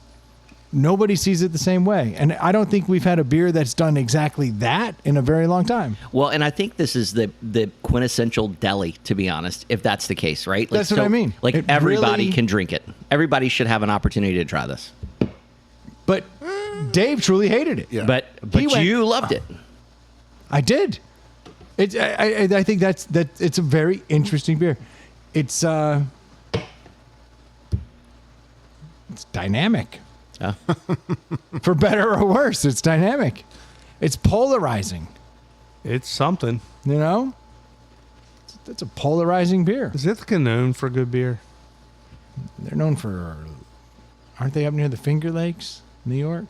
nobody sees it the same way. And I don't think we've had a beer that's done exactly that in a very long time. Well, and I think this is the quintessential deli, to be honest, if that's the case, right? Like, That's what I mean. Like It everybody really- can drink it. Everybody should have an opportunity to try this. But Dave truly hated it. Yeah. But He went- you loved it. I did. I think that's it's a very interesting beer. It's dynamic. Yeah. For better or worse, it's dynamic. It's polarizing, It's something. you know? That's a polarizing beer. Is Ithaca known for good beer? They're known for, aren't they up near the Finger Lakes, New York?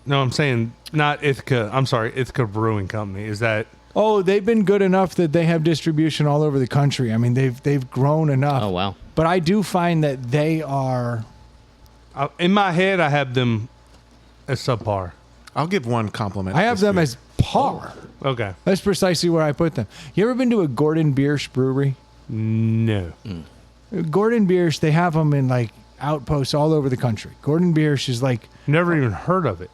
No, I'm saying not Ithaca. I'm sorry, Ithaca Brewing Company. Is that Oh, they've been good enough that they have distribution all over the country. I mean, they've grown enough. Oh, wow. But I do find that they are. in my head? I have them as subpar. I'll give one compliment. I to have this them beer. as par. Okay. That's precisely where I put them. You ever been to a Gordon Biersch brewery? No. Gordon Biersch, they have them in like outposts all over the country. Gordon Biersch is like, Never even heard of it.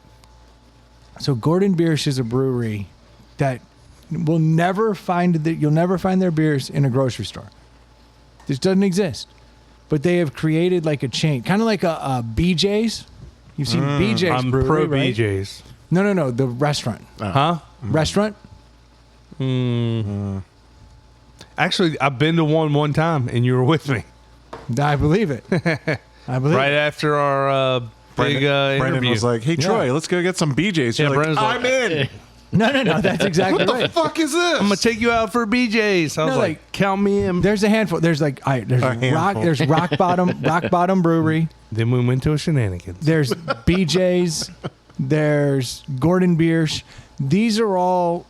so Gordon Biersch is a brewery that will never find that you'll never find their beers in a grocery store. This doesn't exist. But they have created like a chain, kind of like a BJ's. You've seen BJ's I'm brewery, pro right? BJ's. No, the restaurant. Huh? Restaurant? Actually, I've been to one time, and you were with me I believe it. I believe right it. after our big Brandon interview. was like, "Hey Troy, let's go get some BJ's." Yeah, You're like, Brandon's like, I'm in. No, that's exactly What the right. fuck is this? I'm gonna take you out for BJ's. I was No, like, like- count me in. There's a handful. There's like, all right, there's handful. Rock Bottom Brewery. Then we went to a shenanigans. There's BJ's. There's Gordon Biersch. These are all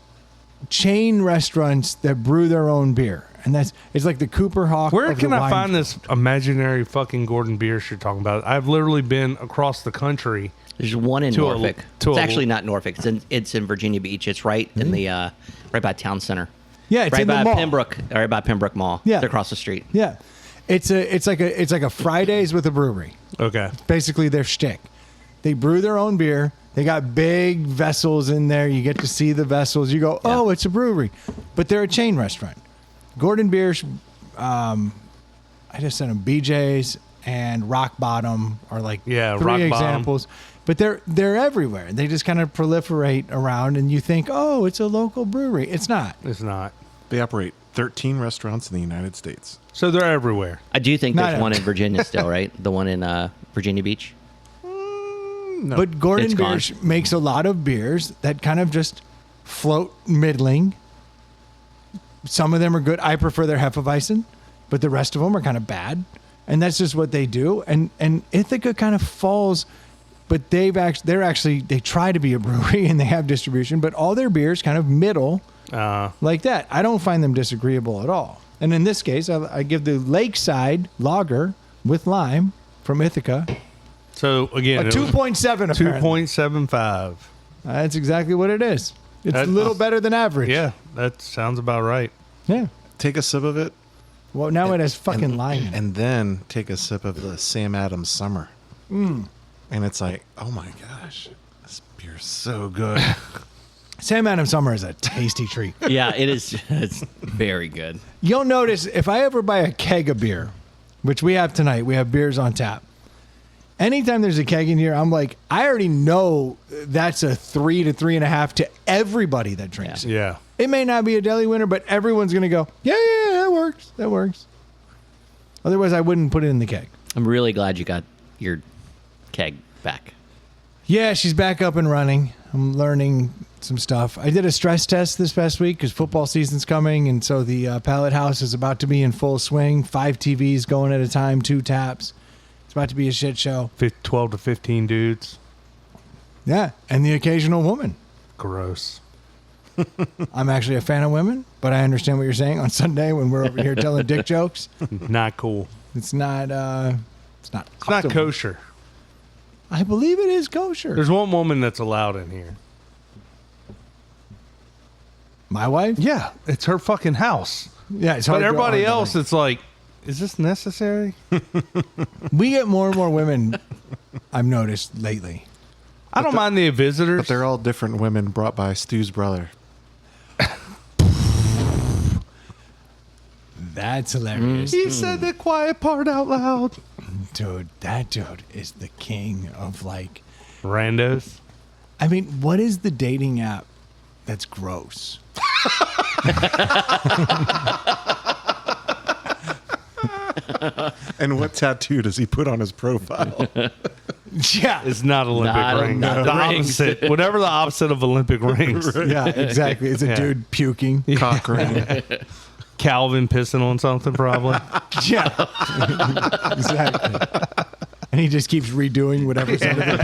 chain restaurants that brew their own beer, and it's like the Cooper Hawk. Where of can the I wine find field. this imaginary fucking Gordon Biersch you're talking about? I've literally been across the country. There's one in To a- Norfolk. to It's a- actually not Norfolk. It's in Virginia Beach. It's right in the right by Town Center. Yeah, it's right in the by mall. Pembroke. Right by Pembroke Mall. Yeah. It's across the street. Yeah, it's like a Fridays with a brewery. Okay. Basically, their shtick. They brew their own beer. They got big vessels in there. You get to see the vessels. You go, oh, it's a brewery, but they're a chain restaurant. Gordon Biersch, I just sent them BJ's and Rock Bottom are like Yeah, three Rock Bottom. examples. But they're everywhere. They just kind of proliferate around, and you think, oh, it's a local brewery. It's not. It's not. They operate 13 restaurants in the United States. So they're everywhere. I do think No, there's no. one in Virginia still, right? The one in Virginia Beach. No. But Gordon It's gone. Biersch makes a lot of beers that kind of just float middling. Some of them are good. I prefer their Hefeweizen, but the rest of them are kind of bad. And that's just what they do. And Ithaca kind of falls, but they try to be a brewery and they have distribution, but all their beers kind of middle like that. I don't find them disagreeable at all. And in this case, I give the Lakeside Lager with lime from Ithaca So again, a 2.7 apparently. 2.75. That's exactly what it is. It's a That- little better than average. Yeah, that sounds about right. Yeah. Take a sip of it, Well, now it has fucking lime in it. and then take a sip of the Sam Adams Summer. And it's like, oh my gosh, this beer's so good. Sam Adams Summer is a tasty treat. Yeah, it is. It's very good. You'll notice if I ever buy a keg of beer, which we have tonight, we have beers on tap. Anytime there's a keg in here, I'm like, I already know that's a 3 to 3.5 to everybody that drinks it. Yeah. It may not be a deli winner, but everyone's going to go, yeah, that works. That works. Otherwise, I wouldn't put it in the keg. I'm really glad you got your keg back. Yeah, she's back up and running. I'm learning some stuff. I did a stress test this past week because football season's coming, and so the pallet house is about to be in full swing. 5 TVs going at a time, 2 taps. It's about to be a shit show. 12 to 15 dudes. Yeah, and the occasional woman. Gross. I'm actually a fan of women, but I understand what you're saying on Sunday when we're over here telling dick jokes. Not cool. It's not. It's not. It's not kosher. I believe it is kosher. There's one woman that's allowed in here. My wife. Yeah, it's her fucking house. Yeah, it's But hard to- everybody hard to else, think. it's like, is this necessary? We get more and more women. I've noticed lately. I don't mind the visitors. But they're all different women brought by Stu's brother. That's hilarious. He said the quiet part out loud. Dude, that dude is the king of like. Randos. I mean, what is the dating app that's gross? And what tattoo does he put on his profile? Yeah. It's not Olympic Not- ring. not The rings. opposite. Whatever the opposite of Olympic rings. Yeah, exactly. It's a Yeah. dude puking. Cock ring. Calvin pissing on something, probably. Yeah. Exactly. And he just keeps redoing whatever's under the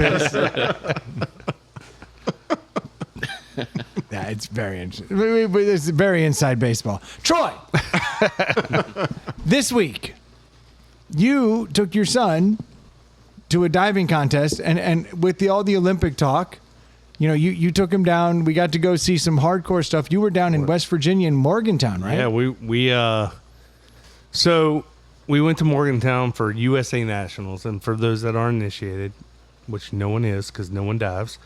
piss. Yeah, it's very interesting. It's very inside baseball. Troy, this week, you took your son to a diving contest, and with all the Olympic talk, you took him down. We got to go see some hardcore stuff. You were down in West Virginia in Morgantown, right? Yeah, so we went to Morgantown for USA Nationals, and for those that aren't initiated, which no one is because no one dives,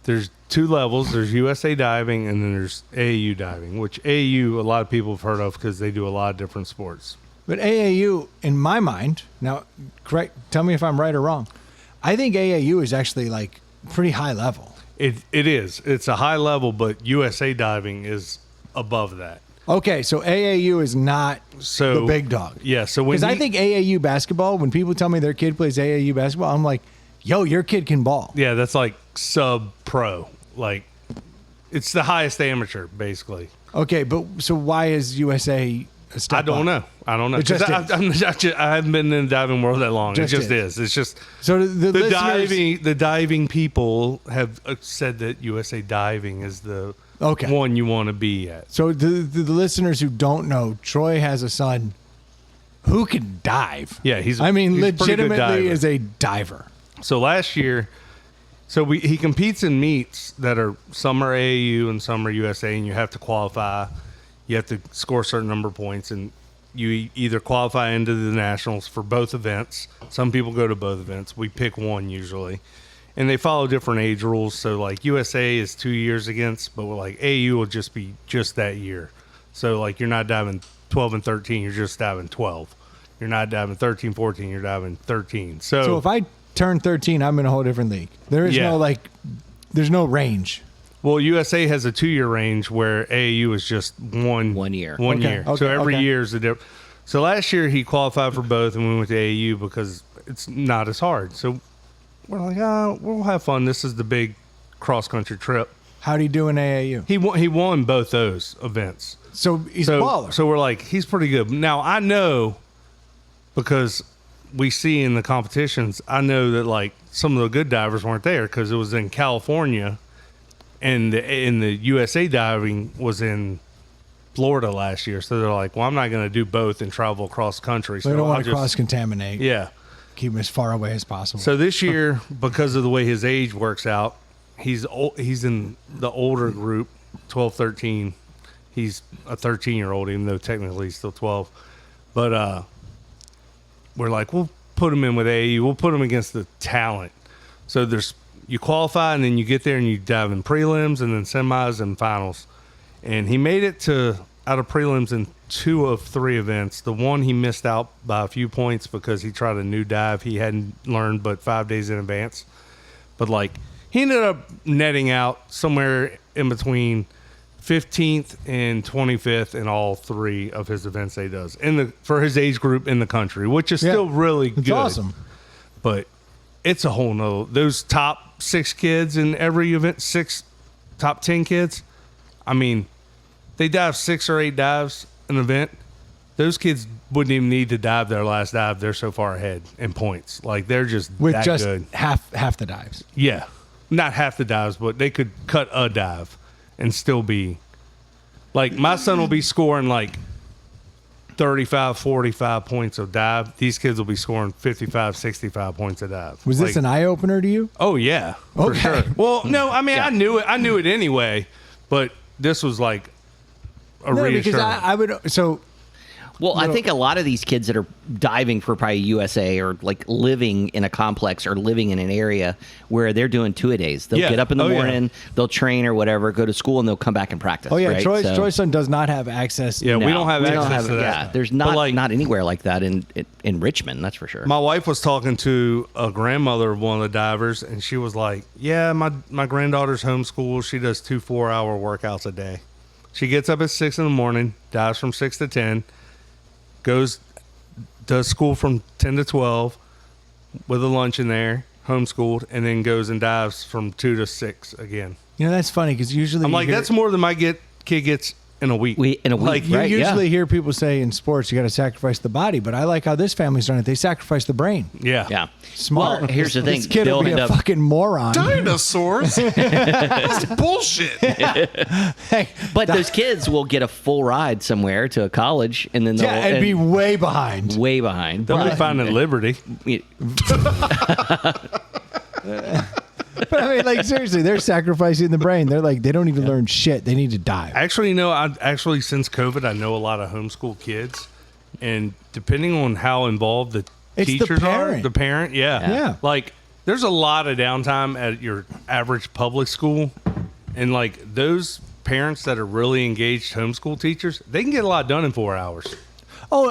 there's two levels. There's USA diving, and then there's AAU diving, which AAU a lot of people have heard of because they do a lot of different sports. But AAU, in my mind, now, correct, tell me if I'm right or wrong. I think AAU is actually like pretty high level. It is. It's a high level, but USA diving is above that. Okay, so AAU is not So the big dog. Yeah. So when Because I think AAU basketball, when people tell me their kid plays AAU basketball, I'm like, yo, your kid can ball. yeah, that's like sub pro. Like it's the highest amateur, basically. Okay, but so why is USA a step I don't up? know. I don't know. It just 'Cause is. I haven't been in the diving world that long. Just it just is. is. It's just So the listeners, the diving people have said that USA diving is the Okay. one you want to be at. So the listeners who don't know, Troy has a son who can dive. Yeah, he's I mean, he's a pretty good legitimately diver. is a diver. So last year, he competes in meets that are some are AAU and some are USA, and you have to qualify. You have to score a certain number of points, and you either qualify into the nationals for both events. Some people go to both events. We pick one usually, and they follow different age rules. So like USA is 2 years against, but like AAU will just be just that year. So like you're not diving 12 and 13, you're just diving 12. You're not diving 13, 14, you're diving 13. So if I turn 13, I'm in a whole different league. There is Yeah. there's no range. Well, USA has a 2-year range where AAU is just one 1 year. One Okay, year. okay, So every okay. year is a different. So last year he qualified for both, and we went to AAU because it's not as hard. So we're like, we'll have fun. This is the big cross country trip. How'd he do in AAU? He won both those events. So he's a baller. So we're like, he's pretty good. Now I know because we see in the competitions, I know that like some of the good divers weren't there because it was in California, and the USA diving was in Florida last year. So they're like, well, I'm not going to do both and travel across country. They So don't I'll want to just- cross contaminate. Yeah. Keep him as far away as possible. So this year, because of the way his age works out, he's in the older group, 12, 13. He's a 13-year-old, even though technically he's still 12. But we're like, we'll put him in with AAU. We'll put him against the talent. So you qualify, and then you get there and you dive in prelims and then semis and finals. And he made it out of prelims in 2 of 3 events. The one he missed out by a few points because he tried a new dive he hadn't learned but 5 days in advance. But like he ended up netting out somewhere in between 15th and 25th in all 3 of his events that he does for his age group in the country, which is still really it's good. awesome. But it's a whole nother. Those top 6 kids in every event, top 10 kids. I mean, they dive 6 or 8 dives an event. Those kids wouldn't even need to dive their last dive. They're so far ahead in points. Like they're just With that just good. half the dives. Yeah, not half the dives, but they could cut a dive, and still be like, my son will be scoring like 35, 45 points of dive. These kids will be scoring 55, 65 points of dive. Was this an eye opener to you? Oh yeah, for Okay. sure. Well, no, I mean, I knew it anyway, but this was like a No, because reassurance. I would. So Well, I think a lot of these kids that are diving for probably USA or like living in a complex or living in an area where they're doing 2-a-days. They'll Yeah. get up in the Oh, yeah. morning, they'll train or whatever, go to school, and they'll come back and practice. oh yeah, right? Troy's So- son does not have access. Yeah, we No, don't have access to that. Yeah, there's But, not like, not anywhere like that in Richmond. That's for sure. my wife was talking to a grandmother of one of the divers, and she was like, "Yeah, my granddaughter's homeschooled. She does 2 4-hour workouts a day. She gets up at 6 in the morning, dives from 6 to 10, does school from 10 to 12 with a lunch in there, homeschooled, and then goes and dives from 2 to 6 again." You know, that's funny because usually I'm you like, hear- that's more than my kid gets in a week. In a week, Like, you right? usually Yeah. hear people say in sports you got to sacrifice the body, but I like how this family's done it. They sacrifice the brain. Yeah. Yeah. Smart. Well, here's the thing. This kid will They'll be end a up. fucking moron. Dinosaurs? That's bullshit. Hey, But those kids will get a full ride somewhere to a college, and then they'll yeah, and be way behind. way behind. They'll be But- finding Liberty. But I mean, like seriously, they're sacrificing the brain. They're like they don't even learn shit. They need to die. Actually, since COVID, I know a lot of homeschool kids, and depending on how involved the It's the teachers are, parent. the parent, Yeah. like there's a lot of downtime at your average public school, and like those parents that are really engaged homeschool teachers, they can get a lot done in 4 hours. Oh,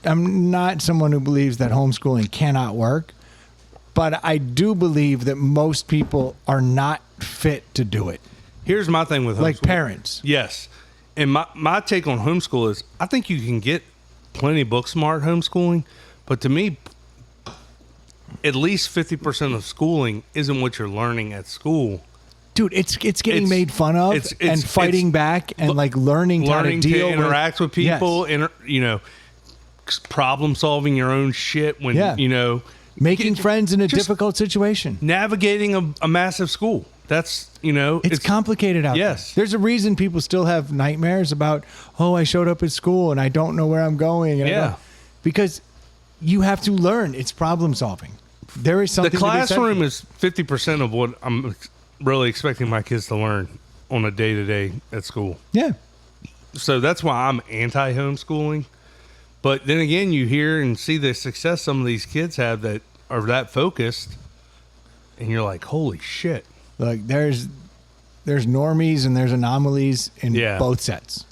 I'm not someone who believes that homeschooling cannot work, but I do believe that most people are not fit to do it. Here's my thing with homeschool. Like parents. Yes. And my take on homeschool is I think you can get plenty book smart homeschooling, but to me, at least 50% of schooling isn't what you're learning at school. Dude, it's getting It's- made fun of it's- and fighting back and like learning how to Learning deal to interact with people, Yes. problem solving your own shit when, Yeah. Making friends in a just difficult situation. navigating a massive school. That's, It's complicated out Yes. there. There's a reason people still have nightmares about, oh, I showed up at school and I don't know where I'm going. And I Yeah. don't- because you have to learn. It's problem solving. There is the something to be said for classroom it. is 50% of what I'm really expecting my kids to learn on a day-to-day at school. Yeah. So that's why I'm anti-homeschooling. But then again, you hear and see the success some of these kids have that are that focused, and you're like, holy shit. Like there's normies and there's anomalies in Yeah. both sets.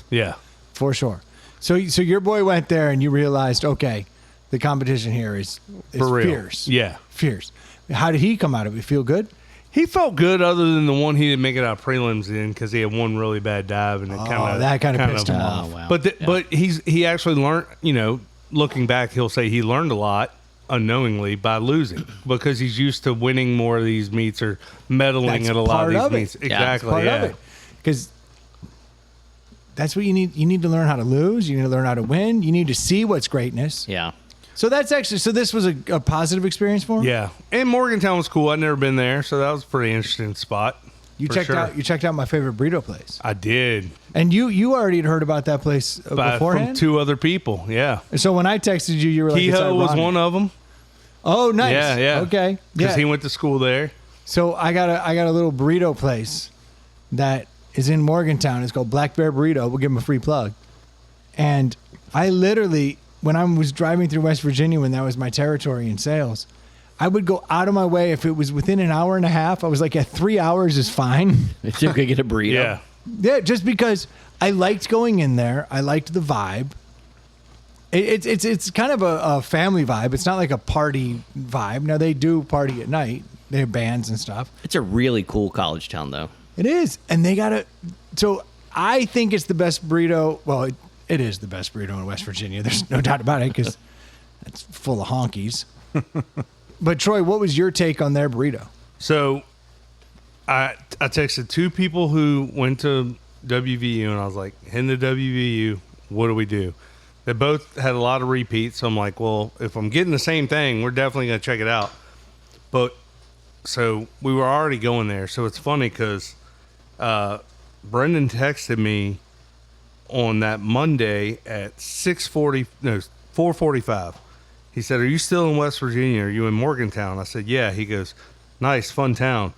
Yeah. For sure. So your boy went there and you realized, okay, the competition here is For real. fierce. Yeah. Fierce. How did he come out of it? Feel good? He felt good other than the one he didn't make it out of prelims in because he had one really bad dive. And it that kind of pissed him off. Oh, wow. But he actually learned, looking back, he'll say he learned a lot unknowingly by losing because he's used to winning more of these meets or medaling That's at a lot part of of these it. meets. Yeah, that's Exactly. part Yeah. of it. Because that's what you need. You need to learn how to lose. You need to learn how to win. You need to see what's greatness. Yeah. So that's actually, so this was a positive experience for him? Yeah. And Morgantown was cool. I'd never been there, so that was a pretty interesting spot. You for checked sure. out my favorite burrito place. I did. And you already had heard about that place From beforehand? 2 other people. Yeah. So when I texted you, you were like, it's Kehoe was ironic. one of them. Oh, nice. Yeah, yeah. Okay. Because Yeah. he went to school there. So I got a little burrito place that is in Morgantown. It's called Black Bear Burrito. We'll give them a free plug. And I literally, when I was driving through West Virginia, when that was my territory in sales, I would go out of my way if it was within an hour and a half. I was like, 3 hours is fine. If you could get a burrito. Yeah. Yeah, just because I liked going in there. I liked the vibe. It's kind of a family vibe. It's not like a party vibe. Now, they do party at night. They have bands and stuff. It's a really cool college town, though. It is. And they got so I think it's the best burrito. Well, it is the best burrito in West Virginia. There's no doubt about it because it's full of honkies. But Troy, what was your take on their burrito? So I texted 2 people who went to WVU, and I was like, heading to WVU, what do we do? They both had a lot of repeats. So I'm like, well, if I'm getting the same thing, we're definitely going to check it out. But so we were already going there. So it's funny because Brendan texted me on that Monday at 4:45. He said, "Are you still in West Virginia? Are you in Morgantown?" I said, "Yeah." He goes, "Nice, fun town.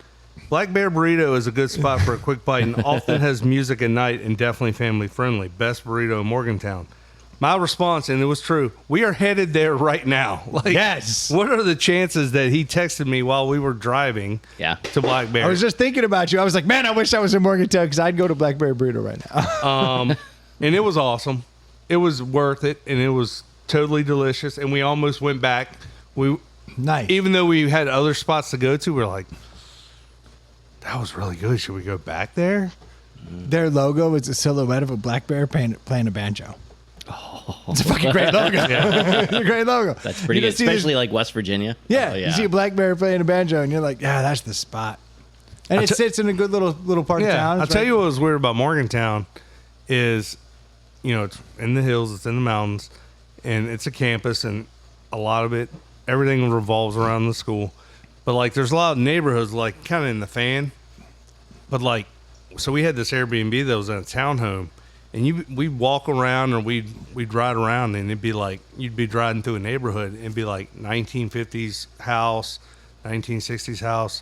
Black Bear Burrito is a good spot for a quick bite and often has music at night and definitely family friendly. Best burrito in Morgantown." My response, and it was true, we are headed there right now. Like, Yes. What are the chances that he texted me while we were driving Yeah. to Black Bear? I was just thinking about you. I was like, man, I wish I was in Morgantown because I'd go to Blackberry Burrito right now. And it was awesome. It was worth it, and it was totally delicious. And we almost went back. Nice. Even though we had other spots to go to, we're like, that was really good. Should we go back there? Their logo is a silhouette of a black bear playing a banjo. It's a fucking great logo. It's a great logo. That's pretty You good, just see this- especially like West Virginia. Yeah, Oh, you see a black bear playing a banjo, and you're like, yeah, that's the spot. And it sits in a good little part of town. I'll It's tell right- you what was weird about Morgantown is, it's in the hills, it's in the mountains, and it's a campus, and a lot of it, everything revolves around the school. But like, there's a lot of neighborhoods like kind of in the fan. But like, so we had this Airbnb that was in a townhome, and we'd walk around or we'd ride around, and it'd be like you'd be driving through a neighborhood, and it'd be like 1950s house, 1960s house,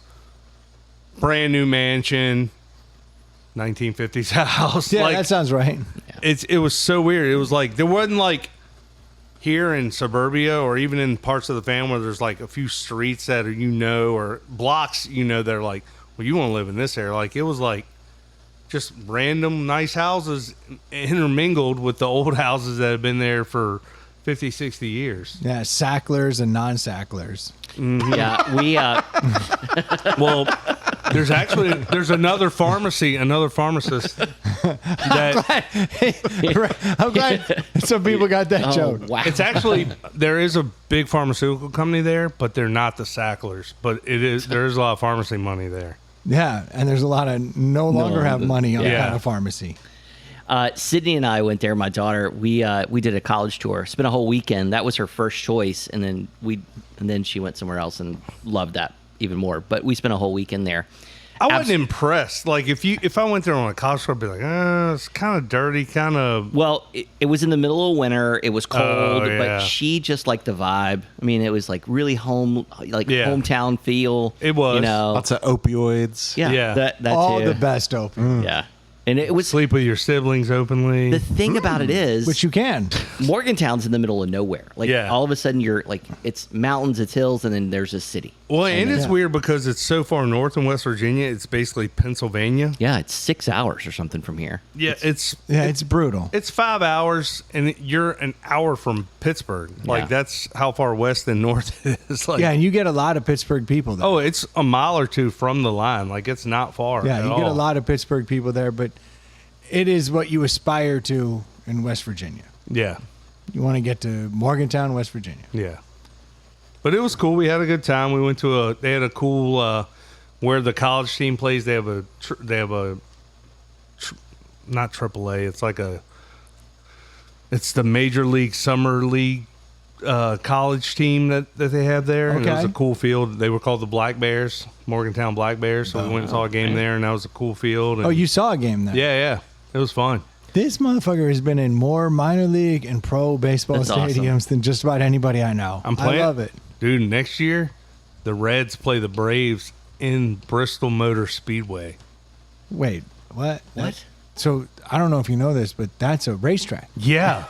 brand new mansion, 1950s house. Yeah, like, that sounds right. it was so weird. It was like there wasn't like here in suburbia or even in parts of the fan where there's like a few streets that are or blocks that are like, well, you want to live in this area. Like it was like just random nice houses intermingled with the old houses that have been there for 50, 60 years. Yeah, sacklers and non-sacklers. Yeah, we Well, there's another pharmacist that I'm glad some people got that joke. wow. it's actually there is a big pharmaceutical company there, but they're not the Sacklers. But there is a lot of pharmacy money there. Yeah, and there's a lot of no longer have money on Yeah. kind of pharmacy. Sydney and I went there. My daughter, we did a college tour. Spent a whole weekend. That was her first choice, and then she went somewhere else and loved that even more. But we spent a whole weekend there. I wasn't impressed. Like if I went there on a college tour, I'd be like, it's kind of dirty, kind of. Well, it was in the middle of winter. It was cold, yeah. but she just liked the vibe. I mean, it was like really hometown feel. It was. Lots of opioids. Yeah, Yeah. that All too. the best open, Yeah, and it was. Sleep with your siblings openly. The thing about it is, which you can. Morgantown's in the middle of nowhere. Like Yeah. all of a sudden, you're like it's mountains, it's hills, and then there's a city. Well, and it's Yeah. weird because it's so far north in West Virginia. It's basically Pennsylvania. Yeah, it's 6 hours or something from here. Yeah, it's Brutal. It's 5 hours, and you're an hour from Pittsburgh. Like Yeah. that's how far west and north it is. Like, Yeah, and you get a lot of Pittsburgh people there. oh, it's a mile or two from the line. Like it's not far. yeah, at you get a all. lot of Pittsburgh people there, but it is what you aspire to in West Virginia. Yeah, You want to get to Morgantown, West Virginia. yeah. But it was cool. We had a good time. We went to they had a cool where the college team plays. They have not AAA. It's like it's the Major League Summer League college team that they have there. And it was Okay. a cool field. They were called the Black Bears, Morgantown Black Bears. So we went and saw a game there, and that was a cool field. And Oh, you saw a game there. yeah. It was fun. This motherfucker has been in more minor league and pro baseball That's awesome. stadiums than just about anybody I know. I'm playing. I love it. Dude, next year, the Reds play the Braves in Bristol Motor Speedway. Wait, what? What? So I don't know if you know this, but that's a racetrack. Yeah.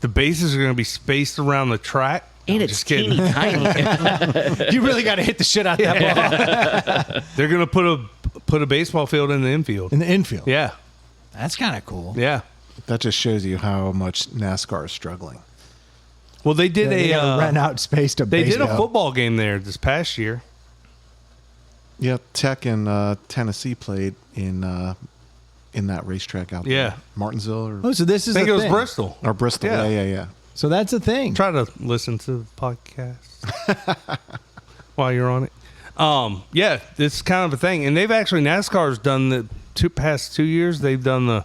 The bases are going to be spaced around the track. And I'm it's just kidding. teeny tiny. You really got to hit the shit out that ball They're going to put a baseball field in the infield. in the infield. Yeah. That's kind of cool. Yeah. That just shows you how much NASCAR is struggling. Well, they did They gotta rent out space to they did a baseball. football game there this past year. Yeah, Tech and Tennessee played in that racetrack out Yeah. there. Martinsville Oh, so this is I think a it was thing. Bristol. or Bristol. Yeah. Yeah. So that's a thing. Try to listen to the podcast while you're on it. Yeah, it's kind of a thing. And they've actually, NASCAR's done the past 2 years, they've done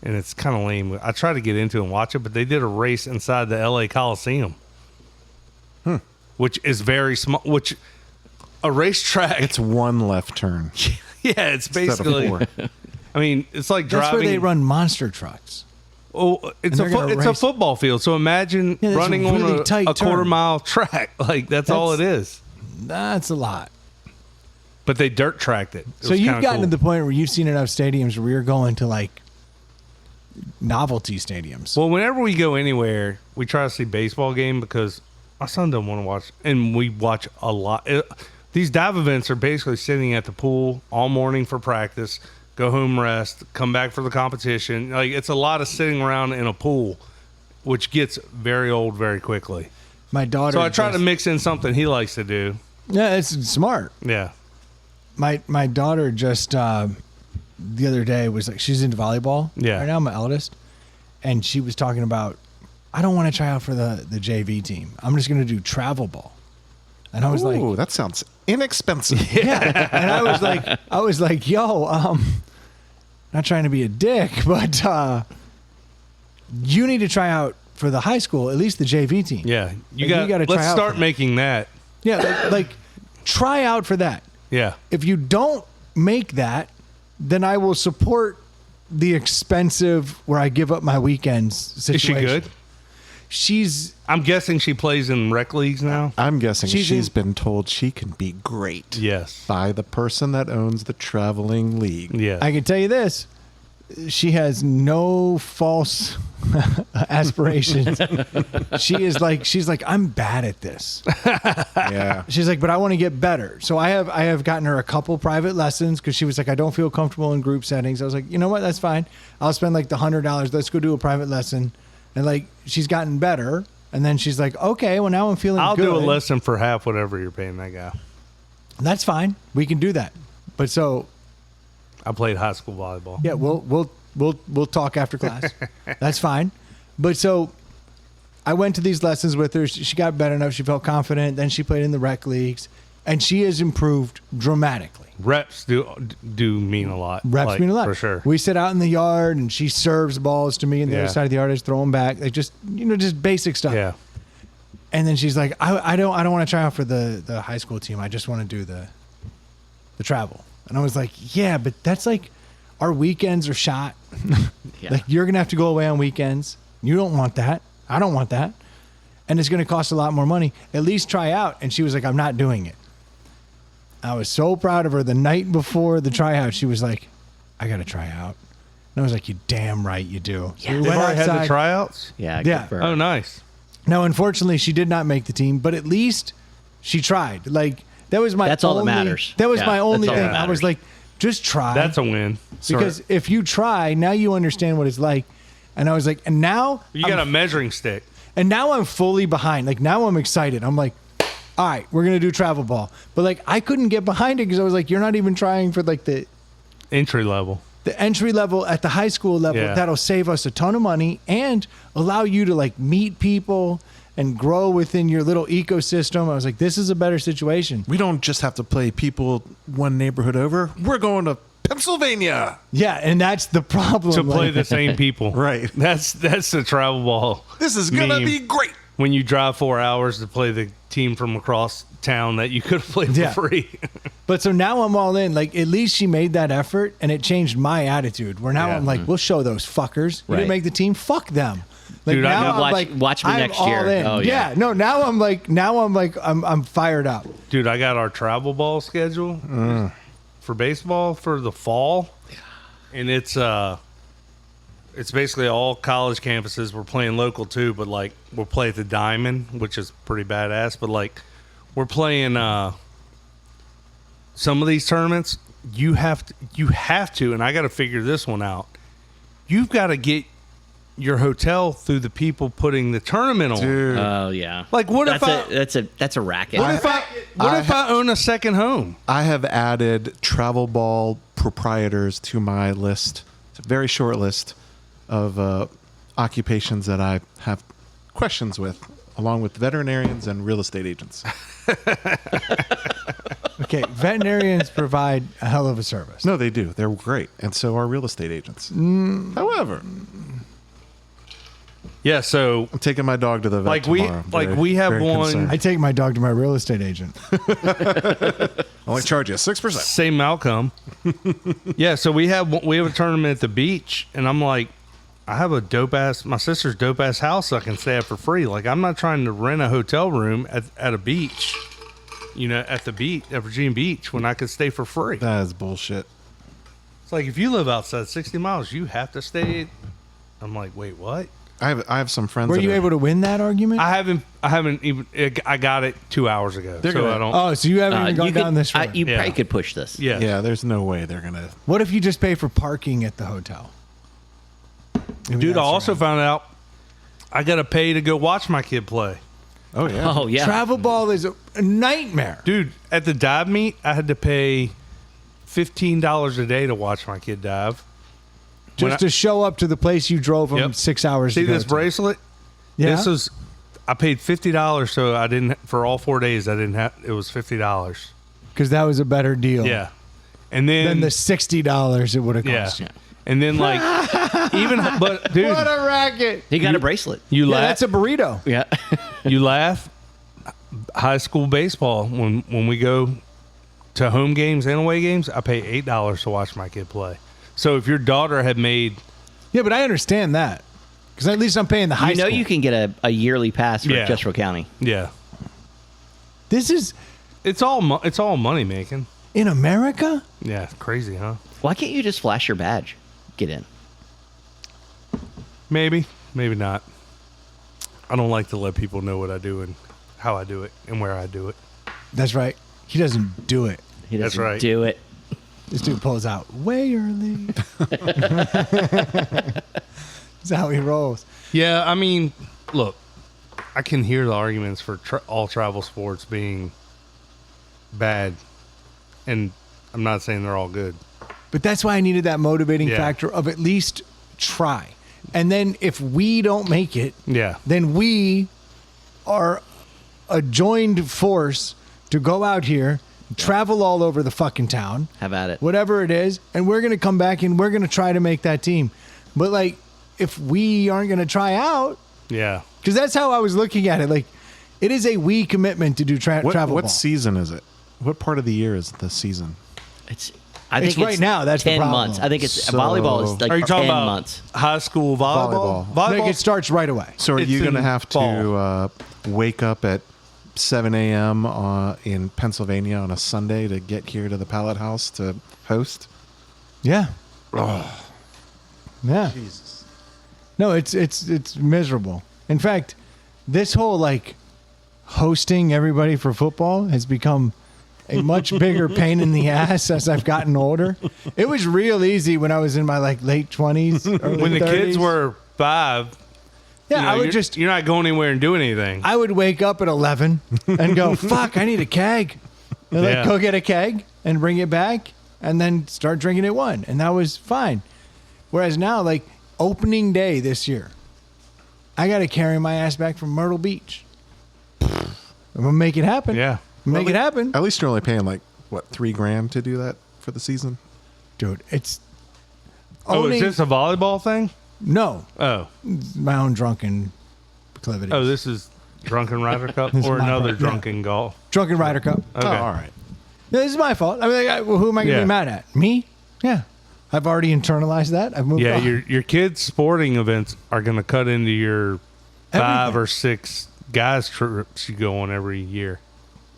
and it's kind of lame. I try to get into it and watch it, but they did a race inside the LA Coliseum, which is very small, which a racetrack. It's one left turn. Yeah, it's instead of basically. 4. I mean, it's like That's driving. where they run monster trucks. Oh, it's they're gonna it's a race. football field. So imagine Yeah, that's running a really on tight a turn. quarter-mile track. Like that's all it is. That's a lot. But they dirt tracked it. So you've gotten to the point where you've seen enough stadiums where you're going to like novelty stadiums. Well, whenever we go anywhere, we try to see baseball game because my son doesn't want to watch, and we watch a lot. These dive events are basically sitting at the pool all morning for practice, go home, rest, come back for the competition. Like it's a lot of sitting around in a pool, which gets very old very quickly. My daughter. So I try to just- mix in something he likes to do. Yeah, it's smart. Yeah. My daughter just the other day was like, she's into volleyball. Yeah. Right now, my eldest, and she was talking about, I don't want to try out for the JV team. I'm just going to do travel ball. And I was Ooh, like, that sounds inexpensive. yeah. And I was like, yo, not trying to be a dick, but you need to try out for the high school, at least the JV team. Yeah. You Like, got gotta try let's out start for that. making that. Yeah, like try out for that. Yeah. If you don't make that, then I will support the expensive where I give up my weekends Is situation. she good? She's I'm guessing she plays in rec leagues now. I'm guessing She's she's in- been told she can be great Yes. by the person that owns the traveling league. Yeah. I can tell you this. She has no false aspirations. She's like, I'm bad at this. Yeah. She's like, but I want to get better. So I have gotten her a couple private lessons because she was like, I don't feel comfortable in group settings. I was like, you know what? That's fine. I'll spend like the $100. Let's go do a private lesson. And like, she's gotten better. And then she's like, okay, well now I'm feeling I'll good. do a lesson for half whatever you're paying that guy. That's fine. We can do that. But so I played high school volleyball. yeah, we'll talk after class. That's fine. But so I went to these lessons with her. She got better enough. She felt confident. Then she played in the rec leagues, and she has improved dramatically. Reps do mean a lot. Reps like, mean a lot for sure. We sit out in the yard, and she serves balls to me, and the Yeah. other side of the yard is throwing back. Like just just basic stuff. Yeah. And then she's like, I don't want to try out for the high school team. I just want to do the travel. And I was like, yeah, but that's like our weekends are shot. Yeah. Like you're gonna have to go away on weekends. You don't want that. I don't want that. And it's gonna cost a lot more money. At least try out. And she was like, I'm not doing it. I was so proud of her. The night before the tryout, she was like, I gotta try out. And I was like, you damn right you do. So we They've went already had the outside. tryouts? Yeah. Yeah. Good for her. Oh, nice. Now, unfortunately, she did not make the team, but at least she tried. Like that was my That's all that only, matters. That was Yeah, my only that's all thing. that I was matters. like, just try. That's a win. because if you try, now you understand what it's like. And I was like, and now You got a measuring stick. and now I'm fully behind. Like now I'm excited. I'm like, all right, we're gonna do travel ball. But like I couldn't get behind it because I was like, you're not even trying for like the Entry level. entry level at the high school level. Yeah. That'll save us a ton of money and allow you to like meet people and grow within your little ecosystem. I was like, this is a better situation. We don't just have to play people one neighborhood over. We're going to Pennsylvania. Yeah, and that's the problem. To play like- the same people. Right. That's the travel ball. This is going to meme. be great. When you drive 4 hours to play the team from across town that you could have played for Yeah. free. But so now I'm all in. Like at least she made that effort, and it changed my attitude. Where now Yeah. I'm like, we'll show those fuckers. You Right. didn't make the team. Fuck them. Like Dude, I now know. I'm Watch- like, watch me I'm next all year. in. Oh, yeah. No, now I'm fired up. Dude, I got our travel ball schedule for baseball for the fall. And it's basically all college campuses. We're playing local too, but like we'll play at the Diamond, which is pretty badass. But like we're playing some of these tournaments. You have to, and I got to figure this one out. You've got to get your hotel through the people putting the tournament on. Dude. Oh yeah. Like what if that's a racket. what if I own a second home? I have added travel ball proprietors to my list. It's a very short list of occupations that I have questions with, along with veterinarians and real estate agents. Okay, veterinarians provide a hell of a service. No, they do. They're great. And so are real estate agents. However, Yeah, so I'm taking my dog to the vet like we tomorrow. I'm we have very one. concerned. I take my dog to my real estate agent. Only charge you 6%. Same outcome. Yeah, so we have a tournament at the beach, and I'm like, I have my sister's dope ass house I can stay at for free. Like, I'm not trying to rent a hotel room at a beach, at the beach at Virginia Beach when I could stay for free. That is bullshit. It's like if you live outside 60 miles, you have to stay. I'm like, wait, what? I have some friends. Were that you are- able to win that argument? I haven't even. I got it 2 hours ago. They're So gonna- I don't. Oh, so you haven't even gone down this road. You Yeah. probably could push this. yeah. Yeah, there's no way they're gonna. What if you just pay for parking at the hotel? Maybe Dude, I that's also right. found out I got to pay to go watch my kid play. Oh yeah. Oh yeah. Travel ball is a nightmare. Dude, at the dive meet, I had to pay $15 a day to watch my kid dive. when Just to show up to the place you drove them Yep. 6 hours See to go this to. bracelet? Yeah. This was, I paid $50, so I didn't, for all 4 days, I didn't have, it was $50. Because that was a better deal Yeah. And then, than the $60 it would have yeah. cost you. And then, like, but dude, What a racket. He got a bracelet. you Yeah, laugh. that's a burrito. Yeah. You laugh. High school baseball, when we go to home games and away games, I pay $8 to watch my kid play. So if your daughter had made, Yeah, but I understand that. Because at least I'm paying the high school. You can get a yearly pass for Yeah. Chesterfield County. yeah, This is it's all money making. in America? Yeah, crazy, huh? Why can't you just flash your badge? Get in. Maybe not. I don't like to let people know what I do and how I do it and where I do it. That's right. He doesn't do it. He That's doesn't right. do it. This dude pulls out way early. That's how he rolls. Yeah, I mean, look, I can hear the arguments for all travel sports being bad, and I'm not saying they're all good. But that's why I needed that motivating Yeah. factor of at least try. And then if we don't make it, Yeah. then we are a joined force to go out here, travel all over the fucking town, Have at it. whatever it is, and we're going to come back and we're going to try to make that team. But like, if we aren't going to try out, Yeah. because that's how I was looking at it. Like, it is a we commitment to do What travel what ball. season is it? What part of the year is the season? I think It's right now, that's the 10 problem. months. I think it's So- volleyball is like Are you 10 talking about months. high school volleyball? Like, it starts right away. So are It's you going to in have to wake up at 7 a.m. In Pennsylvania on a Sunday to get here to the Pallet House to host? Yeah. Yeah. Jesus. No, it's miserable. In fact, this whole like hosting everybody for football has become a much bigger pain in the ass as I've gotten older. It was real easy when I was in my like late 20s, early When the 30s. kids were 5, yeah, you know, I would you're not going anywhere and doing anything. I would wake up at 11 and go, fuck, I need a keg. And Yeah. like go get a keg and bring it back and then start drinking at 1. And that was fine. Whereas now, like opening day this year, I got to carry my ass back from Myrtle Beach. I'm going to make it happen. Yeah. Make it happen. At least you're only paying like, what, $3,000 to do that for the season? Dude, it's Oh, owning, is this a volleyball thing? no, Oh. my own drunken proclivities. Oh, this is Drunken Ryder Cup This is or my another part, yeah. drunken golf? Drunken Ryder Cup. Okay. Oh, all right. No, this is my fault. I mean, like, who am I going to Yeah. be mad at? Me? Yeah. I've already internalized that. I've moved Yeah, on. your kids' sporting events are going to cut into your 5 Everything. or 6 guys trips you go on every year.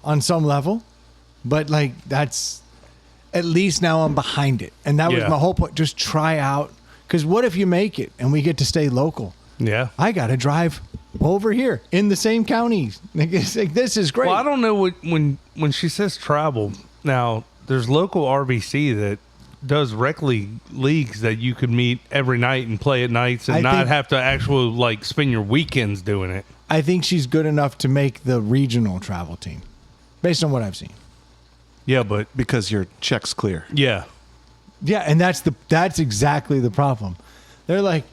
On some level, but like that's at least now I'm behind it, and that was Yeah. my whole point. Just try out, because what if you make it and we get to stay local? Yeah. I got to drive over here in the same county. Like, it's like, this is great. Well, I don't know what when she says travel. Now, there's local RBC that does rec leagues that you could meet every night and play at nights and I not think- have to actually like spend your weekends doing it. I think she's good enough to make the regional travel team, based on what I've seen. Yeah, but Because your check's clear. yeah. Yeah, and that's exactly the problem. They're like,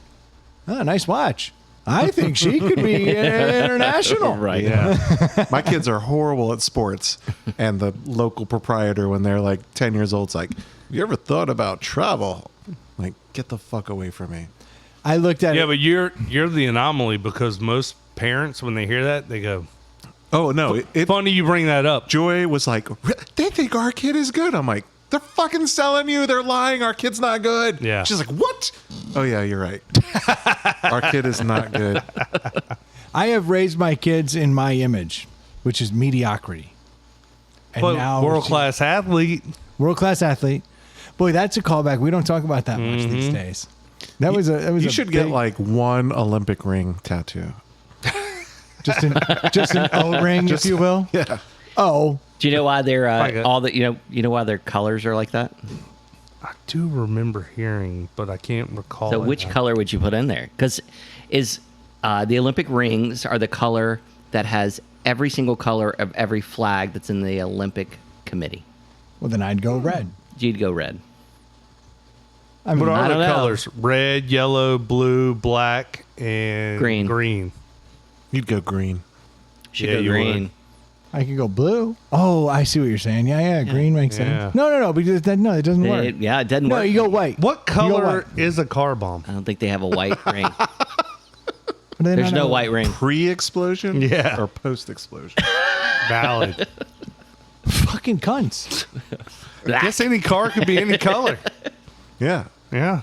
oh, nice watch. I think she could be international. Right. Yeah. My kids are horrible at sports. And the local proprietor, when they're like 10 years old, is like, you ever thought about travel? Like, get the fuck away from me. I looked at Yeah, it. but you're the anomaly because most parents, when they hear that, they go, Oh no! funny you bring that up. Joy was like, they think our kid is good. I'm like, they're fucking selling you. They're lying. Our kid's not good. Yeah. She's like, what? Oh yeah, you're right. Our kid is not good. I have raised my kids in my image, which is mediocrity. And But now world-class athlete. world-class athlete. Boy, that's a callback. We don't talk about that much Mm-hmm. these days. That was a. You should get like one Olympic ring tattoo. just an O ring, if you will. Yeah. Oh, Do you know why they're it. all the you know why their colors are like that? I do remember hearing, but I can't recall. So it which now. color would you put in there? Because the Olympic rings are the color that has every single color of every flag that's in the Olympic committee. well then I'd go red. You'd go red. I mean, What I are don't the know. colors? Red, yellow, blue, black, and Green. Green. You'd go green. Should Yeah, go you would. green. I could go blue. Oh, I see what you're saying. Yeah, green makes Yeah. sense. No, because no, it doesn't work. Yeah, it doesn't No, work. you go white. What You go color white. is a car bomb? I don't think they have a white ring. Do they There's not no have- white ring. Pre-explosion? Yeah. Or post-explosion? Valid. Fucking cunts. I guess any car could be any color. Yeah. Yeah.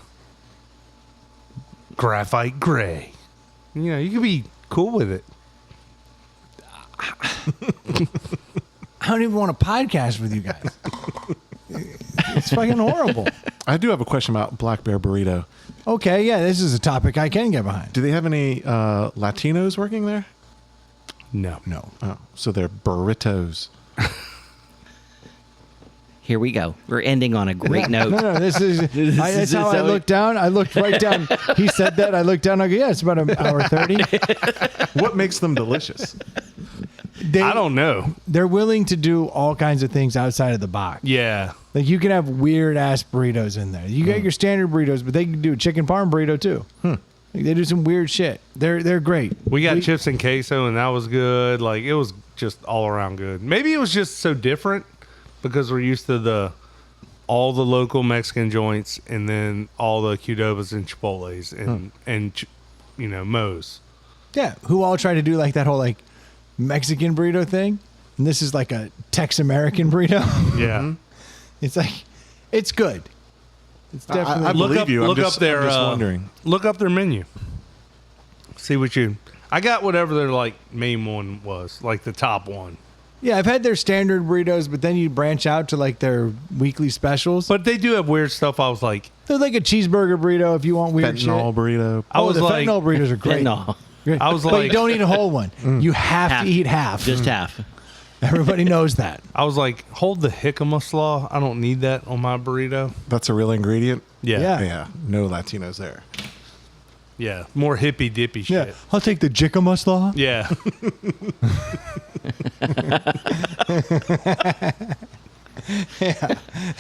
Graphite gray. You know, you could be cool with it. I don't even want to podcast with you guys. It's fucking horrible. I do have a question about Black Bear Burrito. Okay, yeah, this is a topic I can get behind. Do they have any Latinos working there? No. No. Oh, so they're burritos. Here we go. We're ending on a great note. No, this is. That's how I looked down. I looked right down. He said that. I looked down. I go, yeah, it's about an hour 30. What makes them delicious? I don't know. They're willing to do all kinds of things outside of the box. Yeah. Like you can have weird ass burritos in there. You get your standard burritos, but they can do a chicken parm burrito too. Like they do some weird shit. They're great. We got chips and queso, and that was good. Like, it was just all around good. Maybe it was just so different because we're used to all the local Mexican joints and then all the Qdobas and Chipotles and you know, Moe's. Yeah, who all try to do like that whole like Mexican burrito thing, and this is like a Tex American burrito. Yeah. It's like it's good. It's definitely. I Look believe up, you. look I'm up their. I'm just wondering. Look up their menu. See what you. I got whatever their like main one was, like the top one. Yeah, I've had their standard burritos, but then you branch out to like their weekly specials. But they do have weird stuff. I was like, They're like a cheeseburger burrito if you want weird Fentanyl shit. burrito. I was the like, fentanyl burritos are great. No, Great. I was but like- you don't eat a whole one. You have Half. to eat half. just half. Everybody knows that. I was like, hold the jicama slaw. I don't need that on my burrito. That's a real ingredient? Yeah, Yeah. Yeah. No Latinos there. yeah. More hippy dippy Yeah, Uh, shit. I'll take the jicama slaw. Yeah.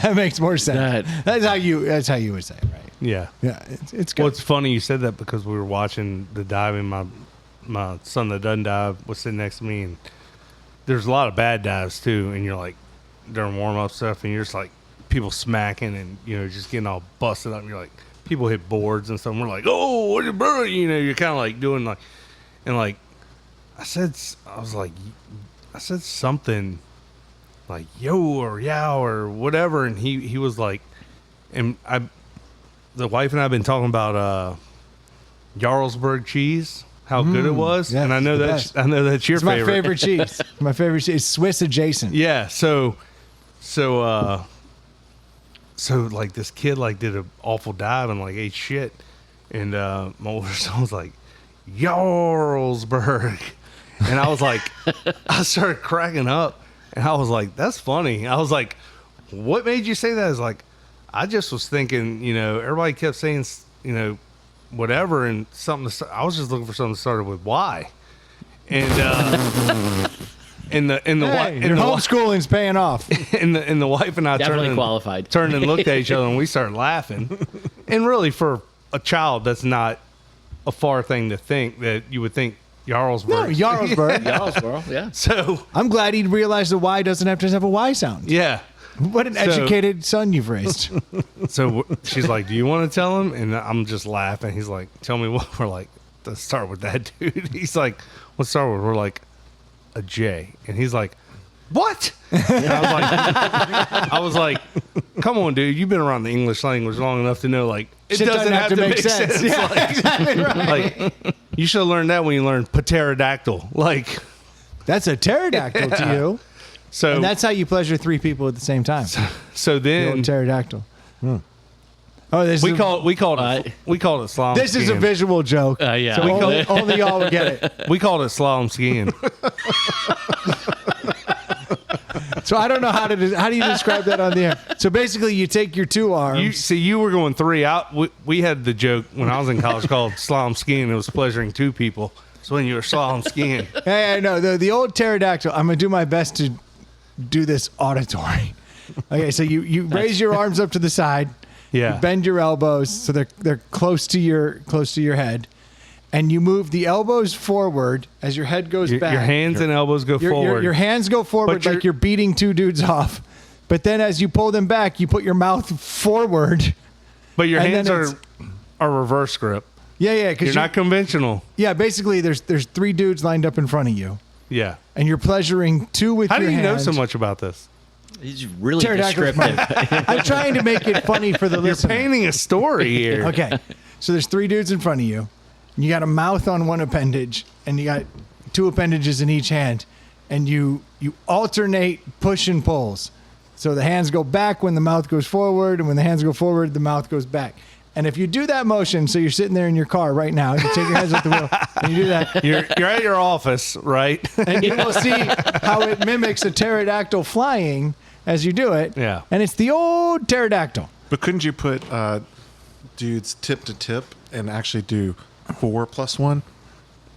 That makes more sense. That- That's how you would say it, right? Yeah. Yeah, it's good. Well, it's funny you said that because we were watching the diving. My son that doesn't dive was sitting next to me, and there's a lot of bad dives too. And you're like during warm up stuff, and you're just like people smacking and you know just getting all busted up. And you're like people hit boards and stuff. And we're like, oh, what you burn? You know, you're kind of like doing like, and like I said something like yo or yow or whatever, and he was like, and the wife and I have been talking about Jarlsberg cheese, how good it was, yes, and I know the that's best. your It's my favorite. favorite cheese. My favorite cheese. It's Swiss adjacent. Yeah, so like this kid like did an awful dive and like ate shit, and my older son was like Jarlsberg, and I was like, I started cracking up, and I was like, that's funny. I was like, what made you say that? I was like, I just was thinking, you know, everybody kept saying, you know, whatever, and something. I was just looking for something that started with Y, and in the Hey, your homeschooling's paying off. and the wife and I Definitely qualified. turned and looked at each other, and we started laughing. And really, for a child, that's not a far thing to think that you would think Jarlsberg. No, Jarlsberg. Jarlsberg, yeah. So I'm glad he realized the Y doesn't have to have a Y sound. yeah, What an educated son you've raised. So she's like, "Do you want to tell him?" And I'm just laughing. He's like, "Tell me what." We're like, "Let's start with that, dude." He's like, "Let's start with." We're like, "A J," and he's like, "What?" And I was like, "Come on, dude. You've been around the English language long enough to know like it Shit doesn't have to make sense." Yeah, Like, exactly right. like, you should have learned that when you learned pterodactyl. Like, That's a pterodactyl to you. so And that's how you pleasure three people at the same time. so The then old pterodactyl. Oh, this we is called it slalom. this is a skiing. visual joke. Yeah. So only y'all will get it. We called it slalom skiing. So I don't know how do you describe that on the air. So basically, you take your two arms. You were going three out. We had the joke when I was in college called slalom skiing. It was pleasuring two people. So when you were slalom skiing, Hey, I know the old pterodactyl. I'm gonna do my best to do this auditory. Okay, so you raise your arms up to the side. yeah, You bend your elbows so they're close to your head, and you move the elbows forward as your head goes back. your hands and elbows go forward. Your hands go forward But like you're beating two dudes off. But then as you pull them back, you put your mouth forward. but your and hands then are reverse grip. Yeah, because You're not conventional. Yeah, basically there's three dudes lined up in front of you, Yeah. and you're pleasuring two with How your do you know hands. so much about this? He's really Pterodactyl's descriptive. I'm trying to make it funny for the You're listener. painting a story here. Okay, so there's three dudes in front of you. And you got a mouth on one appendage, and you got two appendages in each hand, and you alternate push and pulls. So the hands go back when the mouth goes forward, and when the hands go forward, the mouth goes back. And if you do that motion, so you're sitting there in your car right now, you take your hands off the wheel, and you do that, You're at your office, right? and you will see how it mimics a pterodactyl flying as you do it. Yeah. And it's the old pterodactyl. But couldn't you put dudes tip to tip and actually do 4 + 1?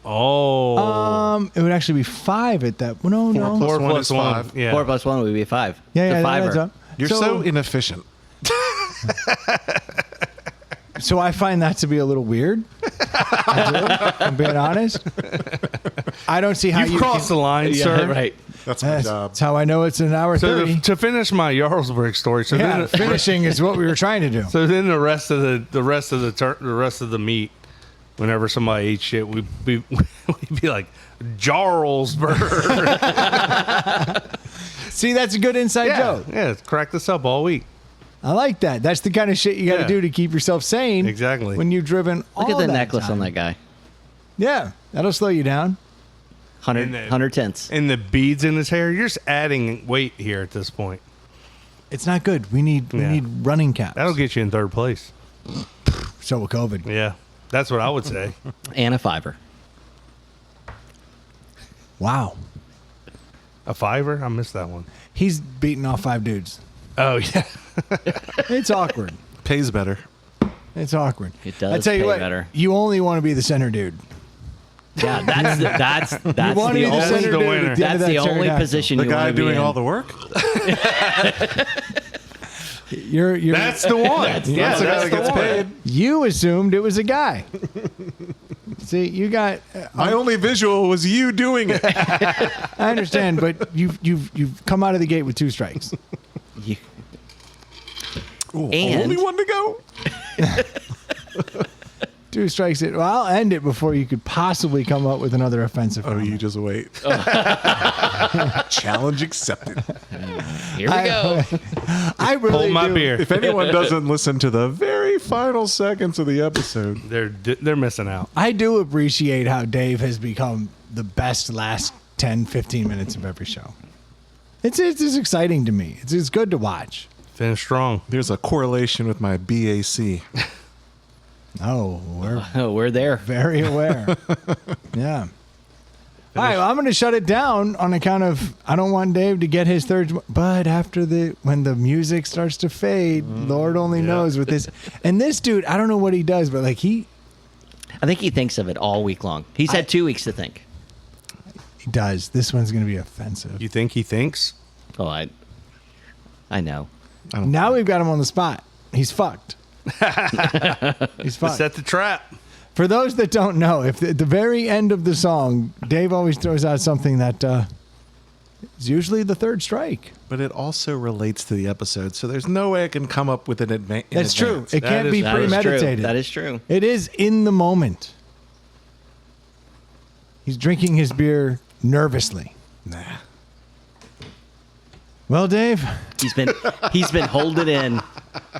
Oh. It would actually be 5 at that. No, no. 4 4 1 plus is 1. 5. Yeah. 4 + 1 would be 5. Yeah, It's yeah, a that adds fiver. up. You're so inefficient. So I find that to be a little weird. I do, I'm being honest. I don't see how You've you crossed the line, Yeah, sir. right. That's my That's, job. that's how I know it's an hour So 30. to finish my Jarlsberg story, so Yeah, then finishing is what we were trying to do. so then the rest of the meat, whenever somebody ate shit, we'd be like Jarlsberg. See, that's a good inside joke. Yeah, crack this up all week. I like that. That's the kind of shit you got to Yeah. do to keep yourself sane. Exactly. When you've driven Look all at the that necklace time. on that guy. Yeah, that'll slow you down. 100, And the- 100 tenths. And the beads in his hair, you're just adding weight here at this point. It's not good. We need running caps. That'll get you in third place. So will COVID. Yeah, that's what I would say. And a fiver. Wow. A fiver? I missed that one. He's beating off 5 dudes. Oh, yeah. It's awkward. Pays better. It's awkward. It does I tell you pay what, better. you only want to be the center dude. Yeah, that's You the want to be the only center the dude winner. at the end of that's that the only pterodactyl. position The you guy want to be doing in. all the work? You're That's the one. That's the guy that gets paid. You assumed it was a guy. See, you got. My only visual was you doing it. I understand, but you've come out of the gate with 2 strikes. You- Ooh, And- only one to go. 2 strikes. Well, I'll end it before you could possibly come up with another offensive. Oh, you just wait. Challenge accepted. Here we go. I really Hold my do. beer. If anyone doesn't listen to the very final seconds of the episode, They're missing out. I do appreciate how Dave has become the best last 10, 15 minutes of every show. It's exciting to me. It's good to watch. Finish strong. there's a correlation with my BAC. Oh, we're Oh, we're there. very aware. Yeah. All right, well, I'm going to shut it down on account of I don't want Dave to get his third. But after when the music starts to fade, Lord only knows with this. And this dude, I don't know what he does, but like he I think he thinks of it all week long. He's had 2 weeks to think. does. This one's going to be offensive. You think he thinks? Oh, I know. Now we've got him on the spot. He's fucked. He's fucked. Set the trap. For those that don't know, if at the very end of the song, Dave always throws out something that It's usually the third strike. But it also relates to the episode, so there's no way I can come up with an advance. That's true. It can't be That is true. premeditated. That is true. It is in the moment. He's drinking his beer nervously. Nah. Well, Dave, He's been holding in,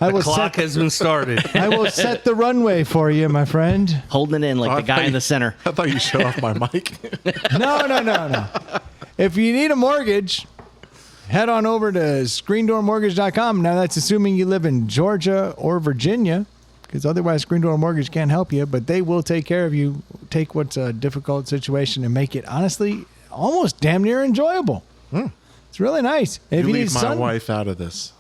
I will Clock set has been started. I will set the runway for you, my friend. holding in like Oh, the guy in the center. I thought you shut off my mic. No. If you need a mortgage, head on over to screendoormortgage.com. Now, that's assuming you live in Georgia or Virginia, because otherwise Screen Door Mortgage can't help you, but they will take care of you, take what's a difficult situation and make it, honestly, almost damn near enjoyable. It's really nice. If You need leave my wife out of this.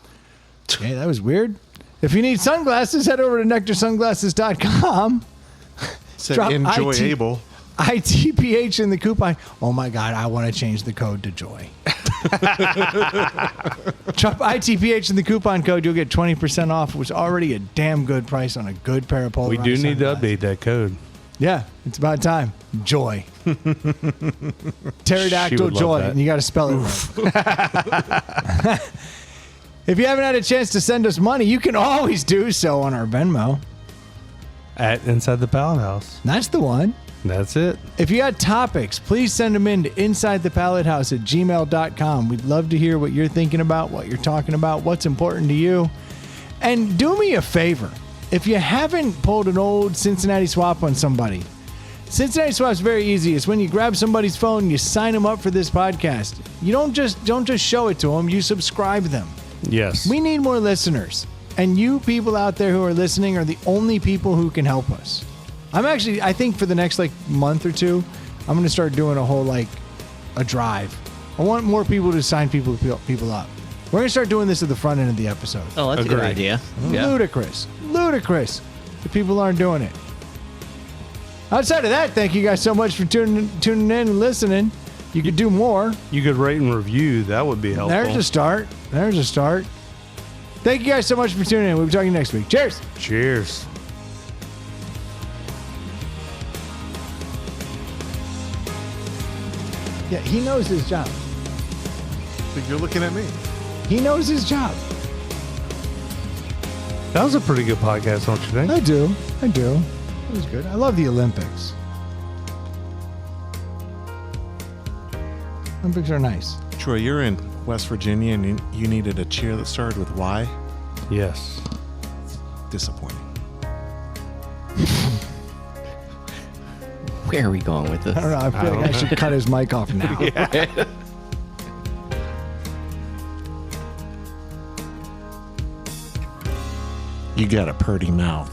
Hey, that was weird. If you need sunglasses, head over to nectarsunglasses.com. Said Drop enjoyable. ITPH in the coupon. Oh my God, I want to change the code to joy. Drop ITPH in the coupon code. You'll get 20% off, which is already a damn good price on a good pair of We polarized do need to sunglasses. update that code. Yeah, it's about time. Joy. She Pterodactyl would love joy. that. And you got to spell it right. If you haven't had a chance to send us money, you can always do so on our Venmo. At Inside the Pallet House. That's the one. That's it. If you got topics, please send them in to insidethepallethouse@gmail.com. We'd love to hear what you're thinking about, what you're talking about, what's important to you. And do me a favor. If you haven't pulled an old Cincinnati swap on somebody, Cincinnati swap's very easy. It's when you grab somebody's phone, you sign them up for this podcast. You don't just show it to them, you subscribe them. Yes. We need more listeners. And you people out there who are listening are the only people who can help us. I think for the next month or two, I'm going to start doing a whole a drive. I want more people to sign people up. We're going to start doing this at the front end of the episode. Oh, that's a good Agreed. idea. Yeah. Ludicrous. The people aren't doing it. Outside of that, thank you guys so much for tuning in and listening. You could do more. You could rate and review. That would be helpful. There's a start. Thank you guys so much for tuning in. We'll be talking next week. Cheers. Cheers. Yeah, he knows his job. But you're looking at me. He knows his job. That was a pretty good podcast, don't you think? I do. It was good. I love the Olympics. Olympics are nice. Troy, you're in West Virginia and you needed a cheer that started with Y. Yes. Disappointing. Where are we going with this? I don't know. I feel like I should cut his mic off now. You got a purty mouth.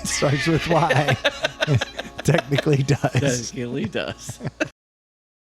Starts with Y. Technically does. It really does.